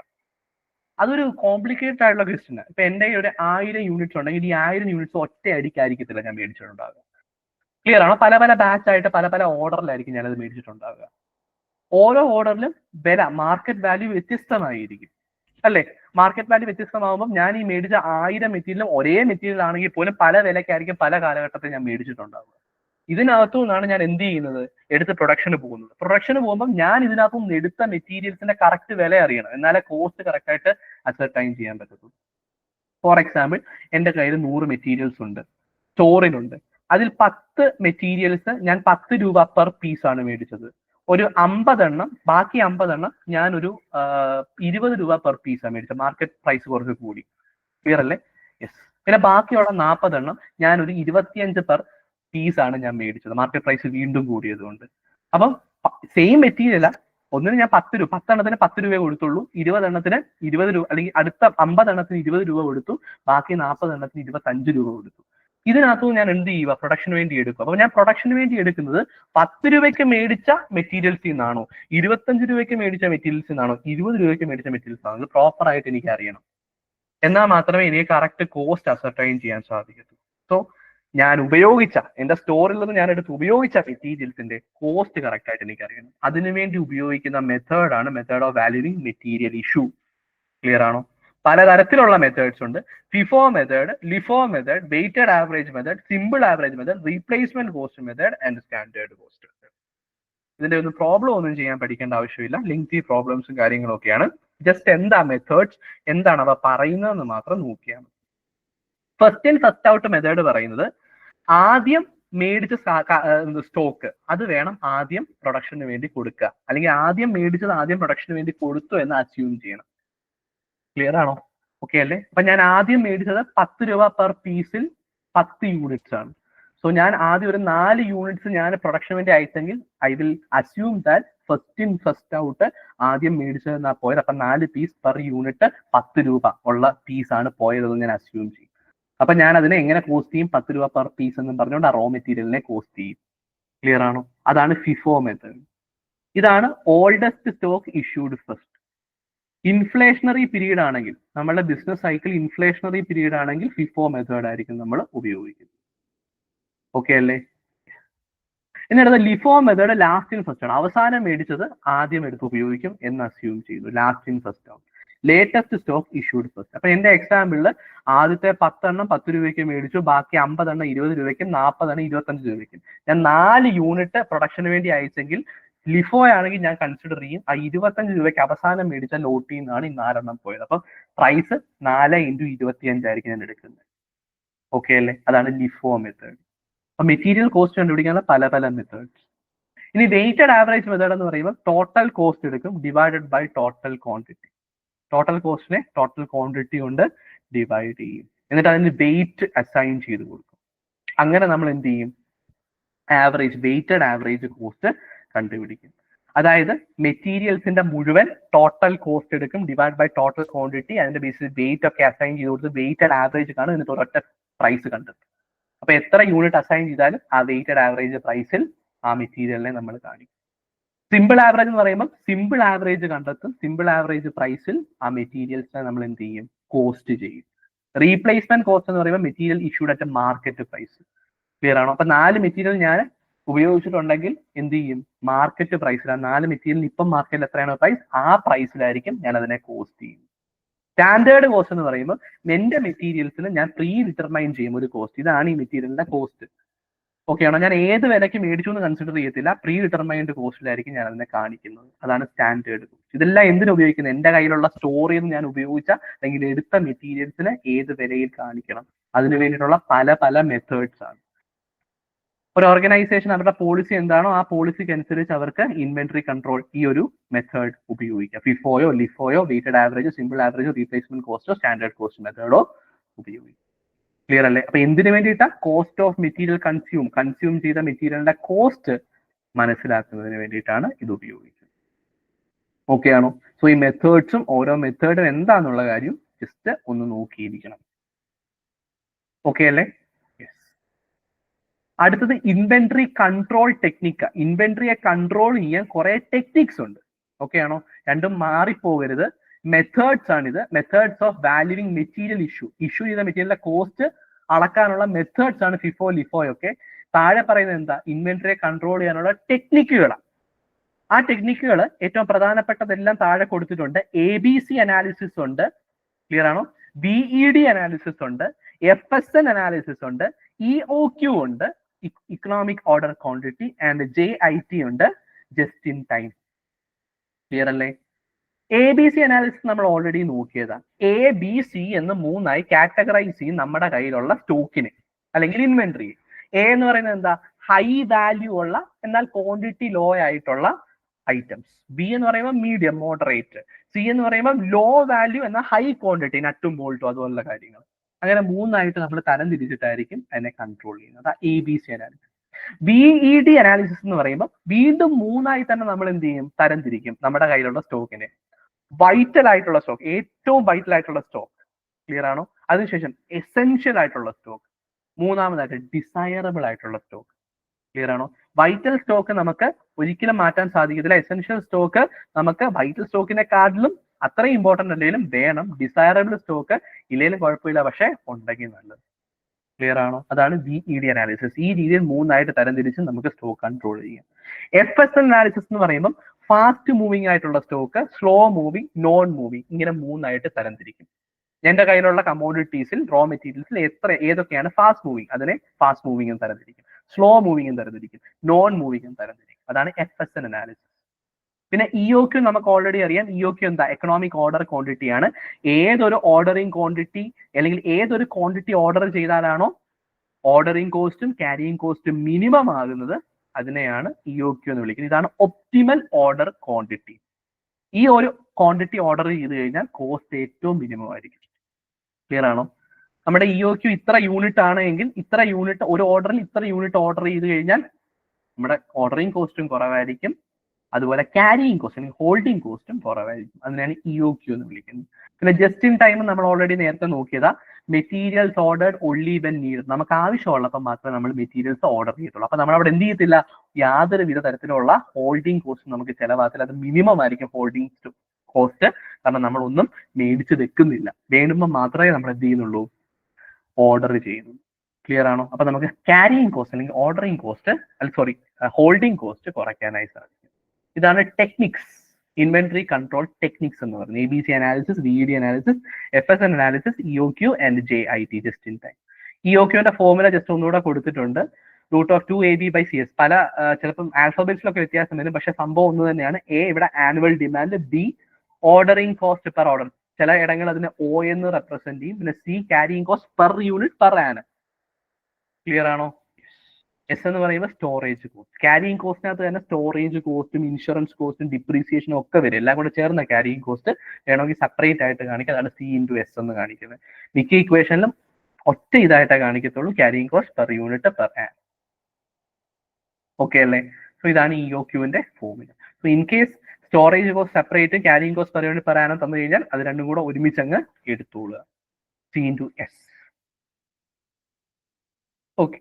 അതൊരു കോംപ്ലിക്കേറ്റഡ് ആയിട്ടുള്ള ക്വസ്റ്റ്യൻ ആണ്. ഇപ്പൊ എന്റെ ഒരു 1000 യൂണിറ്റ്സ് ഉണ്ടെങ്കിൽ ഈ 1000 യൂണിറ്റ്സ് ഒറ്റ അടിക്കായിരിക്കത്തില്ല ഞാൻ മേടിച്ചിട്ടുണ്ടാവുക. ക്ലിയർ ആണോ? പല പല ബാച്ച് ആയിട്ട് പല പല ഓർഡറിലായിരിക്കും ഞാനത് മേടിച്ചിട്ടുണ്ടാവുക. ഓരോ ഓർഡറിലും വില, മാർക്കറ്റ് വാല്യൂ വ്യത്യസ്തമായിരിക്കും അല്ലേ? മാർക്കറ്റ് വാല്യൂ വ്യത്യസ്തമാകുമ്പോൾ ഞാൻ ഈ മേടിച്ച 1000 മെറ്റീരിയലും ഒരേ മെറ്റീരിയൽ ആണെങ്കിൽ പോലും പല വിലക്കായിരിക്കും പല കാലഘട്ടത്തിൽ ഞാൻ മേടിച്ചിട്ടുണ്ടാവുക. ഇതിനകത്തു നിന്നാണ് ഞാൻ എന്ത് ചെയ്യുന്നത്? എടുത്ത് പ്രൊഡക്ഷന് പോകുന്നത്. പ്രൊഡക്ഷന് പോകുമ്പോൾ ഞാൻ ഇതിനകത്തു നിന്ന് എടുത്ത മെറ്റീരിയൽസിന്റെ കറക്റ്റ് വില അറിയണം, എന്നാലേ കോസ്റ്റ് കറക്റ്റ് ആയിട്ട് അസർട്ടൈൻ ചെയ്യാൻ പറ്റത്തുള്ളൂ. ഫോർ എക്സാമ്പിൾ എന്റെ കയ്യിൽ 100 മെറ്റീരിയൽസ് ഉണ്ട്, സ്റ്റോറിനുണ്ട്. അതിൽ 10 മെറ്റീരിയൽസ് ഞാൻ 10 രൂപ പെർ പീസ് ആണ് മേടിച്ചത്. ഒരു 50 എണ്ണം, ബാക്കി 50 എണ്ണം ഞാനൊരു 20 രൂപ പെർ പീസാണ് മേടിച്ചത്. മാർക്കറ്റ് പ്രൈസ് കുറച്ച് കൂടി. ക്ലിയർ അല്ലേ? യെസ്. പിന്നെ ബാക്കിയുള്ള 40 എണ്ണം ഞാനൊരു 25 പെർ പീസാണ് ഞാൻ മേടിച്ചത്. മാർക്കറ്റ് പ്രൈസ് വീണ്ടും കൂടിയത് കൊണ്ട്. അപ്പം സെയിം മെറ്റീരിയല, ഒന്നിന് ഞാൻ 10 രൂപ, 10 എണ്ണത്തിന് 10 രൂപയെ കൊടുത്തുള്ളൂ, 20 എണ്ണത്തിന് 20 രൂപ, അല്ലെങ്കിൽ അടുത്ത 50 എണ്ണത്തിന് 20 രൂപ കൊടുത്തു, ബാക്കി 40 എണ്ണത്തിന് 25 രൂപ കൊടുത്തു. ഇതിനകത്ത് ഞാൻ എന്ത് ചെയ്യുക, പ്രൊഡക്ഷന് വേണ്ടി എടുക്കും. അപ്പൊ ഞാൻ പ്രൊഡക്ഷന് വേണ്ടി എടുക്കുന്നത് 10 രൂപയ്ക്ക് മേടിച്ച മെറ്റീരിയൽസിൽ നിന്നാണോ, 25 രൂപയ്ക്ക് മേടിച്ച മെറ്റീരിയൽസിൽ നിന്നാണോ, 20 രൂപയ്ക്ക് മേടിച്ച മെറ്റീരിയൽസ് ആണോ, ഇത് പ്രോപ്പർ ആയിട്ട് എനിക്ക് അറിയണം. എന്നാൽ മാത്രമേ എനിക്ക് കറക്റ്റ് കോസ്റ്റ് അസർട്ടൈൻ ചെയ്യാൻ സാധിക്കൂ. സോ ഞാൻ ഉപയോഗിച്ച, എന്റെ സ്റ്റോറിൽ നിന്ന് ഞാൻ എടുത്ത് ഉപയോഗിച്ച മെറ്റീരിയൽസിന്റെ കോസ്റ്റ് കറക്റ്റ് ആയിട്ട് എനിക്ക് അറിയണം. അതിനുവേണ്ടി ഉപയോഗിക്കുന്ന മെത്തേഡാണ് method of valuing material issue. Clear ആണോ? പലതരത്തിലുള്ള മെത്തേഡ്സ് ഉണ്ട്. FIFO method, LIFO method, weighted average method, simple average method, replacement cost method and standard cost method. ഇതിന്റെ ഒന്നും പ്രോബ്ലം ഒന്നും ചെയ്യാൻ പഠിക്കേണ്ട ആവശ്യമില്ല. ലിങ്തി പ്രോബ്ലംസും കാര്യങ്ങളും ഒക്കെയാണ്. ജസ്റ്റ് എന്താ മെത്തേഡ്സ്, എന്താണ് അവ പറയുന്നതെന്ന് മാത്രം നോക്കിയാൽ മതി. First in first out method പറയുന്നത് ആദ്യം മേടിച്ച സ്റ്റോക്ക് അത് വേണം ആദ്യം പ്രൊഡക്ഷന് വേണ്ടി കൊടുക്കുക, അല്ലെങ്കിൽ ആദ്യം മേടിച്ചത് ആദ്യം പ്രൊഡക്ഷന് വേണ്ടി കൊടുത്തു എന്ന് അസ്യൂം ചെയ്യണം. ക്ലിയർ ആണോ? ഓക്കെ അല്ലേ? അപ്പൊ ഞാൻ ആദ്യം മേടിച്ചത് 10 രൂപ പെർ പീസിൽ 10 യൂണിറ്റ്സ് ആണ്. സോ ഞാൻ ആദ്യം ഒരു 4 യൂണിറ്റ്സ് ഞാൻ പ്രൊഡക്ഷന് വേണ്ടി അയച്ചെങ്കിൽ I will assume that first in first out ആദ്യം മേടിച്ചതെന്നാ പോയത്. അപ്പൊ 4 പീസ് പെർ യൂണിറ്റ് 10 രൂപ ഉള്ള പീസാണ് പോയതെന്ന് ഞാൻ അസ്യൂം ചെയ്യും. അപ്പൊ ഞാൻ അതിനെ എങ്ങനെ കോസ്റ്റ് ചെയ്യും? 10 രൂപ പെർ പീസ് എന്ന് പറഞ്ഞുകൊണ്ട് ആ റോ മെറ്റീരിയലിനെ കോസ്റ്റ് ചെയ്യും. ക്ലിയർ ആണോ? അതാണ് ഫിഫോ മെത്തേഡ്. ഇതാണ് oldest stock issued first. Inflationary period ആണെങ്കിൽ, നമ്മളുടെ ബിസിനസ് സൈക്കിൾ ഇൻഫ്ലേഷണറി പീരീഡ് ആണെങ്കിൽ ഫിഫോ മെത്തേഡ് ആയിരിക്കും നമ്മൾ ഉപയോഗിക്കുന്നത്. ഓക്കെ അല്ലേ? എന്നിട്ട് LIFO method last in first ആണ്. അവസാനം മേടിച്ചത് ആദ്യം എടുത്ത് ഉപയോഗിക്കും എന്ന് അസ്യൂം ചെയ്യുന്നു. ലാസ്റ്റ് ഇൻ ഫസ്റ്റ് ആണ്. Latest stock issued first. അപ്പൊ എന്റെ എക്സാമ്പിളിൽ ആദ്യത്തെ 10 എണ്ണം 10 രൂപയ്ക്ക് മേടിച്ചു, ബാക്കി 50 എണ്ണം 20 രൂപയ്ക്കും 40 എണ്ണം 25 രൂപയ്ക്കും. ഞാൻ 4 യൂണിറ്റ് പ്രൊഡക്ഷന് വേണ്ടി അയച്ചെങ്കിൽ ലിഫോ ആണെങ്കിൽ ഞാൻ കൺസിഡർ ചെയ്യും ആ 25 രൂപയ്ക്ക് അവസാനം മേടിച്ച ലോട്ടിൽ നിന്നാണ് ഈ 4 എണ്ണം പോയത്. അപ്പൊ പ്രൈസ് 4 × 25 ആയിരിക്കും ഞാൻ എടുക്കുന്നത്. ഓക്കെ അല്ലേ? അതാണ് ലിഫോ മെത്തേഡ്. അപ്പൊ മെറ്റീരിയൽ കോസ്റ്റ് കണ്ടുപിടിക്കാനുള്ള പല പല മെത്തേഡ്സ്. ഇനി വെയ്റ്റഡ് ആവറേജ് മെത്തേഡ് എന്ന് പറയുമ്പോൾ ടോട്ടൽ കോസ്റ്റ് എടുക്കും divided by total quantity. Total കോസ്റ്റിനെ ടോട്ടൽ ക്വാണ്ടിറ്റി കൊണ്ട് ഡിവൈഡ് ചെയ്യും, എന്നിട്ട് അതിന് വെയിറ്റ് അസൈൻ ചെയ്ത് കൊടുക്കും. അങ്ങനെ നമ്മൾ എന്ത് ചെയ്യും? ആവറേജ്, വെയ്റ്റഡ് ആവറേജ് കോസ്റ്റ് കണ്ടുപിടിക്കും. അതായത് മെറ്റീരിയൽസിന്റെ മുഴുവൻ ടോട്ടൽ കോസ്റ്റ് എടുക്കും ഡിവൈഡ് ബൈ ടോട്ടൽ ക്വാണ്ടിറ്റി, അതിന്റെ ബേസിൽ വെയിറ്റ് ഒക്കെ അസൈൻ ചെയ്ത് കൊടുത്ത് വെയ്റ്റഡ് ആവറേജ് കാണും, എന്നിട്ട് ഒരൊറ്റ പ്രൈസ് കണ്ടെത്തും. അപ്പൊ എത്ര യൂണിറ്റ് അസൈൻ ചെയ്താലും ആ വെയ്റ്റഡ് ആവറേജ് പ്രൈസിൽ ആ മെറ്റീരിയലിനെ നമ്മൾ കാണിക്കും. സിമ്പിൾ ആവറേജ് എന്ന് പറയുമ്പോൾ സിമ്പിൾ ആവറേജ് കണ്ടെത്തും, സിമ്പിൾ ആവറേജ് പ്രൈസിൽ ആ മെറ്റീരിയൽസിനെ നമ്മൾ എന്ത് ചെയ്യും? കോസ്റ്റ് ചെയ്യും. റീപ്ലേസ്മെന്റ് കോസ്റ്റ് എന്ന് പറയുമ്പോൾ material issued at market price. Clear ആണോ? അപ്പൊ 4 മെറ്റീരിയൽ ഞാൻ ഉപയോഗിച്ചിട്ടുണ്ടെങ്കിൽ എന്ത് ചെയ്യും? മാർക്കറ്റ് പ്രൈസിൽ ആ 4 മെറ്റീരിയലിന് ഇപ്പം മാർക്കറ്റിൽ എത്രയാണോ പ്രൈസ്, ആ പ്രൈസിലായിരിക്കും ഞാൻ അതിനെ കോസ്റ്റ് ചെയ്യും. സ്റ്റാൻഡേർഡ് കോസ്റ്റ് എന്ന് പറയുമ്പോൾ എന്റെ മെറ്റീരിയൽസിന് ഞാൻ പ്രീ ഡിറ്റർമൈൻ ചെയ്യും ഒരു കോസ്റ്റ്. ഇതാണ് ഈ മെറ്റീരിയലിന്റെ കോസ്റ്റ്. ഓക്കെ ആണോ? ഞാൻ ഏത് വിലയ്ക്ക് മേടിച്ചു എന്ന് കൺസിഡർ ചെയ്യത്തില്ല, പ്രീ ഡിറ്റർമൈൻഡ് കോസ്റ്റിലായിരിക്കും ഞാൻ അതിനെ കാണിക്കുന്നത്. അതാണ് സ്റ്റാൻഡേർഡ് കോസ്റ്റ്. ഇതെല്ലാം എന്തിനു ഉപയോഗിക്കുന്നത്? എന്റെ കയ്യിലുള്ള സ്റ്റോറിൽ നിന്ന് ഞാൻ ഉപയോഗിച്ച അല്ലെങ്കിൽ എടുത്ത മെറ്റീരിയൽസിന് ഏത് വിലയിൽ കാണിക്കണം, അതിനു വേണ്ടിയിട്ടുള്ള പല പല മെത്തേഡ്സ് ആണ്. ഒരു ഓർഗനൈസേഷൻ അവരുടെ പോളിസി എന്താണോ ആ പോളിസിക്ക് അനുസരിച്ച് അവർക്ക് ഇൻവെന്ററി കൺട്രോൾ ഈ ഒരു മെത്തേഡ് ഉപയോഗിക്കാം. ഫിഫോയോ ലിഫോയോ വെയ്റ്റഡ് ആവറേജോ സിമ്പിൾ ആവറേജോ റീപ്ലേസ്മെന്റ് കോസ്റ്റോ സ്റ്റാൻഡേർഡ് കോസ്റ്റ് മെത്തേഡോ ഉപയോഗിക്കാം. ക്ലിയർ അല്ലേ? അപ്പൊ എന്തിനു വേണ്ടിയിട്ടാ? കോസ്റ്റ് ഓഫ് മെറ്റീരിയൽ കൺസ്യൂം ചെയ്ത മെറ്റീരിയലിന്റെ കോസ്റ്റ് മനസ്സിലാക്കുന്നതിന് വേണ്ടിയിട്ടാണ് ഇത് ഉപയോഗിക്കുന്നത്. ഓക്കെ ആണോ? സോ ഈ മെത്തേഡ്സും ഓരോ മെത്തേഡും എന്താന്നുള്ള കാര്യം ജസ്റ്റ് ഒന്ന് നോക്കിയിരിക്കണം. ഓക്കെ അല്ലേ? അടുത്തത് ഇൻവെന്ററി കൺട്രോൾ ടെക്നിക്ക്. ഇൻവെന്ററിയെ കൺട്രോൾ ചെയ്യാൻ കുറെ ടെക്നിക്സ് ഉണ്ട്. ഓക്കെ ആണോ? രണ്ടും മാറിപ്പോകരുത്. മെത്തേഡ്സ് ആണിത്. Methods of valuing material issue ചെയ്ത മെറ്റീരിയലിന്റെ കോസ്റ്റ് അളക്കാനുള്ള മെത്തേഡ്സ് ആണ് ഫിഫോ ലിഫോ ഒക്കെ. താഴെ പറയുന്നത് എന്താ? ഇൻവെന്ററിയെ കൺട്രോൾ ചെയ്യാനുള്ള ടെക്നിക്കുകളാണ്. ആ ടെക്നിക്കുകൾ ഏറ്റവും പ്രധാനപ്പെട്ടതെല്ലാം താഴെ കൊടുത്തിട്ടുണ്ട്. ABC അനാലിസിസ് ഉണ്ട്. ക്ലിയർ ആണോ? BED അനാലിസിസ് ഉണ്ട്, FSN അനാലിസിസ് ഉണ്ട്, EOQ ഉണ്ട്, economic order quantity, and JIT ഉണ്ട്, ജസ്റ്റ് ഇൻ ടൈം. ക്ലിയർ അല്ലേ? ABC അനാലിസിസ് നമ്മൾ ഓൾറെഡി നോക്കിയതാണ്. ABC എന്ന് 3ആയി കാറ്റഗറൈസ് ചെയ്യും നമ്മുടെ കയ്യിലുള്ള സ്റ്റോക്കിനെ അല്ലെങ്കിൽ ഇൻവെന്ററി. A എന്ന് പറയുന്നത് എന്താ? ഹൈ വാല്യൂ ഉള്ള എന്നാൽ ക്വാണ്ടിറ്റി ലോ ആയിട്ടുള്ള ഐറ്റംസ്. B എന്ന് പറയുമ്പോൾ മീഡിയം മോഡറേറ്റ്. C എന്ന് പറയുമ്പോൾ ലോ വാല്യൂ എന്നാൽ ഹൈ ക്വാണ്ടിറ്റി, നട്ടും ബോൾട്ടും അതുപോലുള്ള കാര്യങ്ങൾ. അങ്ങനെ 3ആയിട്ട് നമ്മൾ തരം തിരിച്ചിട്ടായിരിക്കും അതിനെ കൺട്രോൾ ചെയ്യുന്നത്. ABC analysis. BED അനാലിസിസ് എന്ന് പറയുമ്പോൾ വീണ്ടും 3ആയി തന്നെ നമ്മൾ എന്ത് ചെയ്യും? തരം തിരിക്കും നമ്മുടെ കയ്യിലുള്ള സ്റ്റോക്കിനെ. വൈറ്റൽ ആയിട്ടുള്ള സ്റ്റോക്ക്, ഏറ്റവും വൈറ്റൽ ആയിട്ടുള്ള സ്റ്റോക്ക്. ക്ലിയർ ആണോ? അതിനുശേഷം എസെൻഷ്യൽ ആയിട്ടുള്ള സ്റ്റോക്ക്. മൂന്നാമതായിട്ട് ഡിസൈറബിൾ ആയിട്ടുള്ള സ്റ്റോക്ക്. ക്ലിയർ ആണോ? വൈറ്റൽ സ്റ്റോക്ക് നമുക്ക് ഒരിക്കലും മാറ്റാൻ സാധിക്കത്തില്ല. എസെൻഷ്യൽ സ്റ്റോക്ക് നമുക്ക് വൈറ്റൽ സ്റ്റോക്കിനെക്കാട്ടിലും അത്രയും ഇമ്പോർട്ടന്റ് അല്ലെങ്കിലും വേണം. ഡിസൈറബിൾ സ്റ്റോക്ക് ഇല്ലെങ്കിലും കുഴപ്പമില്ല, പക്ഷെ ഉണ്ടെങ്കിൽ നല്ലത്. ക്ലിയർ ആണോ? അതാണ് VED അനാലിസിസ്. ഈ രീതിയിൽ മൂന്നായിട്ട് തരംതിരിച്ച് നമുക്ക് സ്റ്റോക്ക് കൺട്രോൾ ചെയ്യാം. FSL അനാലിസിസ് എന്ന് പറയുമ്പോൾ ഫാസ്റ്റ് മൂവിംഗ് ആയിട്ടുള്ള stock, slow moving, non moving, ഇങ്ങനെ മൂന്നായിട്ട് തരംതിരിക്കും. എന്റെ കയ്യിലുള്ള കമ്മോഡിറ്റീസിൽ, റോ മെറ്റീരിയൽസിൽ ഏതൊക്കെയാണ് ഫാസ്റ്റ് മൂവിംഗ്, അതിനെ ഫാസ്റ്റ് മൂവിംഗ് എന്ന് തരംതിരിക്കും, സ്ലോ മൂവിംഗ് എന്ന് തരംതിരിക്കും, നോൺ മൂവിംഗ് എന്ന് തരംതിരിക്കും. അതാണ് FSL അനാലിസിസ്. പിന്നെ EOQ നമുക്ക് ഓൾറെഡി അറിയാം. EOQ എന്താ? എക്കണോമിക് ഓർഡർ ക്വാണ്ടിറ്റി ആണ്. ഏതൊരു ഓർഡറിംഗ് ക്വാണ്ടിറ്റി അല്ലെങ്കിൽ ഏതൊരു ക്വാണ്ടിറ്റി ഓർഡർ ചെയ്താലാണോ ഓർഡറിംഗ് കോസ്റ്റും ക്യാരിയിങ് കോസ്റ്റും മിനിമം ആകുന്നത്, അതിനെയാണ് EOQ എന്ന് വിളിക്കുന്നത്. ഇതാണ് ഒപ്റ്റിമൽ ഓർഡർ ക്വാണ്ടിറ്റി. ഈ ഒരു ക്വാണ്ടിറ്റി ഓർഡർ ചെയ്ത് കഴിഞ്ഞാൽ കോസ്റ്റ് ഏറ്റവും മിനിമം ആയിരിക്കും. ക്ലിയർ ആണോ? നമ്മുടെ EOQ ഇത്ര യൂണിറ്റ് ആണ് എങ്കിൽ ഇത്ര യൂണിറ്റ്, ഒരു ഓർഡറിൽ ഇത്ര യൂണിറ്റ് ഓർഡർ ചെയ്ത് കഴിഞ്ഞാൽ നമ്മുടെ ഓർഡറിംഗ് കോസ്റ്റും കുറവായിരിക്കും, അതുപോലെ ക്യാരിയിങ് കോസ്റ്റ് അല്ലെങ്കിൽ ഹോൾഡിംഗ് കോസ്റ്റും കുറവായിരിക്കും. അതിനാണ് EOQ എന്ന് വിളിക്കുന്നത്. പിന്നെ ജസ്റ്റ് ഇൻ ടൈം നമ്മൾ ഓൾറെഡി നേരത്തെ നോക്കിയതാ. Materials ordered only when need. നമുക്ക് ആവശ്യമുള്ളപ്പോൾ മാത്രമേ നമ്മൾ മെറ്റീരിയൽസ് ഓർഡർ ചെയ്യത്തുള്ളൂ. അപ്പൊ നമ്മൾ അവിടെ എന്ത് ചെയ്യത്തില്ല? യാതൊരു വിധ തരത്തിലുള്ള ഹോൾഡിംഗ് കോസ്റ്റ് നമുക്ക് ചിലവാകത്തില്ല. അത് മിനിമം ആയിരിക്കും ഹോൾഡിംഗ് കോസ്റ്റ്. കാരണം നമ്മൾ ഒന്നും മേടിച്ച് വെക്കുന്നില്ല, വേണ്ടുമ്പോൾ മാത്രമേ നമ്മൾ എന്ത് ചെയ്യുന്നുള്ളൂ? ഓർഡർ ചെയ്യുന്നു. ക്ലിയർ ആണോ? അപ്പൊ നമുക്ക് ക്യാരിയിങ് കോസ്റ്റ് അല്ലെങ്കിൽ ഓർഡറിംഗ് കോസ്റ്റ്, ഹോൾഡിംഗ് കോസ്റ്റ് കുറയ്ക്കാനായി സാധിക്കും. ഇതാണ് ടെക്നിക്സ്, ഇൻവെന്ററി കൺട്രോൾ ടെക്നിക്സ് എന്ന് പറയുന്നത്. ABC analysis, VED analysis, FSL analysis, EOQ and JIT, just in time. EOQന്റെ ഫോർമുല ജസ്റ്റ് ഒന്നുകൂടെ കൊടുത്തിട്ടുണ്ട്. √2AB/CS. പല ചിലപ്പം ആൽഫബറ്റ്സിലൊക്കെ വ്യത്യാസം വരും, പക്ഷെ സംഭവം ഒന്ന് തന്നെയാണ്. A ഇവിടെ annual demand, B ordering cost per order, ചില ഇടങ്ങൾ അതിനെ O എന്ന് റെപ്രസെന്റ് ചെയ്യും, പിന്നെ C carrying cost per unit per annum. Clear ആണോ? S എന്ന് പറയുമ്പോൾ സ്റ്റോറേജ് കോസ്റ്റ്. ക്യാരിയിങ് കോസ്റ്റിനകത്ത് തന്നെ സ്റ്റോറേജ് കോസ്റ്റും ഇൻഷുറൻസ് കോസ്റ്റും ഡിപ്രീസിയേഷനും ഒക്കെ വരും. എല്ലാം കൂടെ ചേർന്ന ക്യാരിയിങ് കോസ്റ്റ്. വേണമെങ്കിൽ സെപ്പറേറ്റ് ആയിട്ട് കാണിക്കാം. അതാണ് C/S എന്ന് കാണിക്കുന്നത്. മിക്ക ഇക്വേഷനിലും ഒറ്റ ഇതായിട്ടേ കാണിക്കത്തുള്ളൂ, carrying cost per unit per annum. Okay അല്ലേ? സോ ഇതാണ് EOQന്റെ formula. So in case storage cost separate, carrying cost per unit per annum തന്നു കഴിഞ്ഞാൽ അത് രണ്ടും കൂടെ ഒരുമിച്ച് അങ്ങ് എടുത്തോളുക. C/S. ഓക്കെ.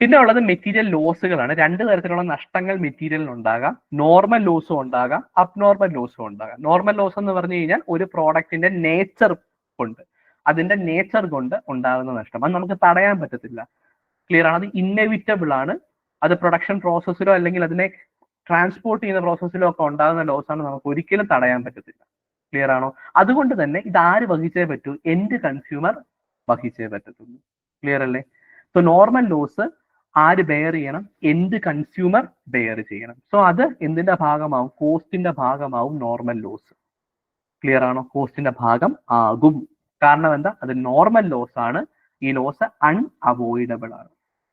പിന്നെ ഉള്ളത് മെറ്റീരിയൽ ലോസുകളാണ്. രണ്ട് തരത്തിലുള്ള നഷ്ടങ്ങൾ മെറ്റീരിയലിന് ഉണ്ടാകാം. നോർമൽ ലോസും ഉണ്ടാകാം, അബ്നോർമൽ ലോസും ഉണ്ടാകാം. നോർമൽ ലോസ് എന്ന് പറഞ്ഞു കഴിഞ്ഞാൽ ഒരു പ്രോഡക്റ്റിന്റെ നേച്ചർ കൊണ്ട്, അതിന്റെ നേച്ചർ കൊണ്ട് ഉണ്ടാകുന്ന നഷ്ടം, അത് നമുക്ക് തടയാൻ പറ്റത്തില്ല. ക്ലിയർ ആണ്? അത് ഇന്നെവിറ്റബിൾ ആണ്. അത് പ്രൊഡക്ഷൻ പ്രോസസ്സിലോ അല്ലെങ്കിൽ അതിനെ ട്രാൻസ്പോർട്ട് ചെയ്യുന്ന പ്രോസസ്സിലോ ഒക്കെ ഉണ്ടാകുന്ന ലോസ് ആണ്, നമുക്ക് ഒരിക്കലും തടയാൻ പറ്റത്തില്ല. ക്ലിയർ ആണോ? അതുകൊണ്ട് തന്നെ ഇത് ആര് വഹിച്ചേ പറ്റൂ? എൻഡ് കൺസ്യൂമർ വഹിച്ചേ പറ്റത്തുള്ളൂ. ക്ലിയർ അല്ലേ? സോ നോർമൽ ലോസ് ആര് ബെയർ ചെയ്യണം? എൻഡ് കൺസ്യൂമർ ബെയർ ചെയ്യണം. സോ അത് എന്തിന്റെ ഭാഗമാവും? കോസ്റ്റിന്റെ ഭാഗമാവും നോർമൽ ലോസ്. ക്ലിയർ ആണോ? കോസ്റ്റിന്റെ ഭാഗം ആകും. കാരണം എന്താ? അത് നോർമൽ ലോസ് ആണ്. ഈ ലോസ് അൺഅവോയ്ഡബിൾ ആണ്.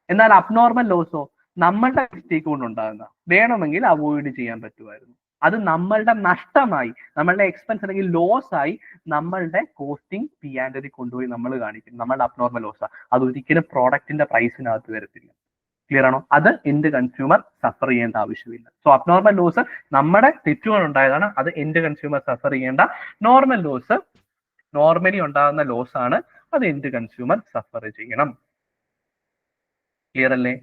എന്നാൽ അബ്നോർമൽ ലോസോ നമ്മളുടെ മിസ്റ്റേക്ക് കൊണ്ട് ഉണ്ടാകുന്ന, വേണമെങ്കിൽ അവോയ്ഡ് ചെയ്യാൻ പറ്റുമായിരുന്നു. അത് നമ്മളുടെ നഷ്ടമായി, നമ്മളുടെ എക്സ്പെൻസ് അല്ലെങ്കിൽ ലോസ് ആയി നമ്മളുടെ കോസ്റ്റിംഗ് P&L കൊണ്ടുപോയി നമ്മൾ കാണിക്കും. നമ്മളുടെ അബ്നോർമൽ ലോസ് അതൊരിക്കലും പ്രോഡക്റ്റിന്റെ പ്രൈസിനകത്ത് വരത്തില്ല. ക്ലിയർ ആണോ? അത് എൻഡ് കൺസ്യൂമർ സഫർ ചെയ്യേണ്ട ആവശ്യമില്ല. സോ അബ്നോർമൽ ലോസ് നമ്മുടെ തെറ്റുകൾ ഉണ്ടായതാണ്, അത് എൻഡ് കൺസ്യൂമർ സഫർ ചെയ്യേണ്ട. നോർമൽ ലോസ് നോർമലി ഉണ്ടാകുന്ന ലോസ് ആണ്, അത് എൻഡ് കൺസ്യൂമർ സഫർ ചെയ്യണം. ക്ലിയർ അല്ലേ?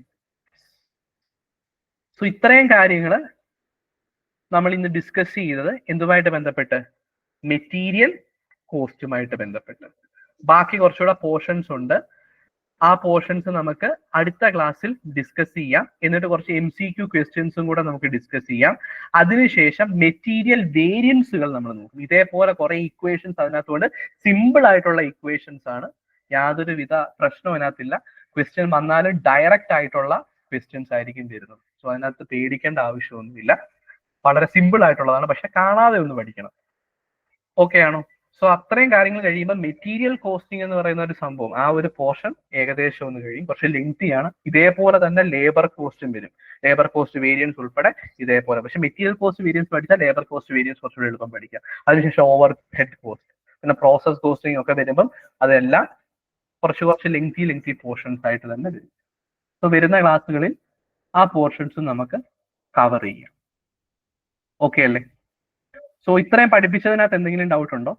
സോ ഇത്രയും കാര്യങ്ങൾ നമ്മൾ ഇന്ന് ഡിസ്കസ് ചെയ്തത് എന്തുമായിട്ട് ബന്ധപ്പെട്ട്? മെറ്റീരിയൽ കോസ്റ്റുമായിട്ട് ബന്ധപ്പെട്ട്. ബാക്കി കുറച്ചുകൂടെ പോർഷൻസ് ഉണ്ട്. ആ പോർഷൻസ് നമുക്ക് അടുത്ത ക്ലാസ്സിൽ ഡിസ്കസ് ചെയ്യാം. എന്നിട്ട് കുറച്ച് MCQ ക്വസ്റ്റ്യൻസും കൂടെ നമുക്ക് ഡിസ്കസ് ചെയ്യാം. അതിനുശേഷം മെറ്റീരിയൽ വേരിയൻസുകൾ നമ്മൾ നോക്കും. ഇതേപോലെ കുറെ ഇക്വേഷൻസ് അതിനകത്തുകൊണ്ട്, സിമ്പിൾ ആയിട്ടുള്ള ഇക്വേഷൻസ് ആണ്, യാതൊരു വിധ പ്രശ്നവും അതിനകത്തില്ല. ക്വസ്റ്റ്യൻ വന്നാലും ഡയറക്റ്റ് ആയിട്ടുള്ള ക്വസ്റ്റ്യൻസ് ആയിരിക്കും വരുന്നത്. സോ അതിനകത്ത് പേടിക്കേണ്ട ആവശ്യമൊന്നുമില്ല. വളരെ സിമ്പിൾ ആയിട്ടുള്ളതാണ്, പക്ഷെ കാണാതെ ഒന്ന് പഠിക്കണം. ഓക്കെ ആണോ? സോ അത്രയും കാര്യങ്ങൾ കഴിയുമ്പോൾ മെറ്റീരിയൽ കോസ്റ്റിംഗ് എന്ന് പറയുന്ന ഒരു സംഭവം, ആ ഒരു പോർഷൻ ഏകദേശം ഒന്ന് കഴിയും. കുറച്ച് ലെങ്തിയാണ്. ഇതേപോലെ തന്നെ ലേബർ കോസ്റ്റും വരും, ലേബർ കോസ്റ്റ് വേരിയൻസ് ഉൾപ്പെടെ ഇതേപോലെ. പക്ഷെ മെറ്റീരിയൽ കോസ്റ്റ് വേരിയൻസ് പഠിച്ചാൽ ലേബർ കോസ്റ്റ് വേരിയൻസ് കുറച്ചുകൂടി എളുപ്പം പഠിക്കാം. അതിനുശേഷം ഓവർ ഹെഡ് കോസ്റ്റ്, പിന്നെ പ്രോസസ് കോസ്റ്റിംഗ് ഒക്കെ വരുമ്പം അതെല്ലാം കുറച്ച് ലെങ്തി പോർഷൻസ് ആയിട്ട് തന്നെ വരും. സോ വരുന്ന ക്ലാസ്സുകളിൽ ആ പോർഷൻസും നമുക്ക് കവർ ചെയ്യാം. ഓക്കെ അല്ലേ? സോ ഇത്രയും പഠിപ്പിച്ചതിനകത്ത് എന്തെങ്കിലും ഡൗട്ട് ഉണ്ടോ?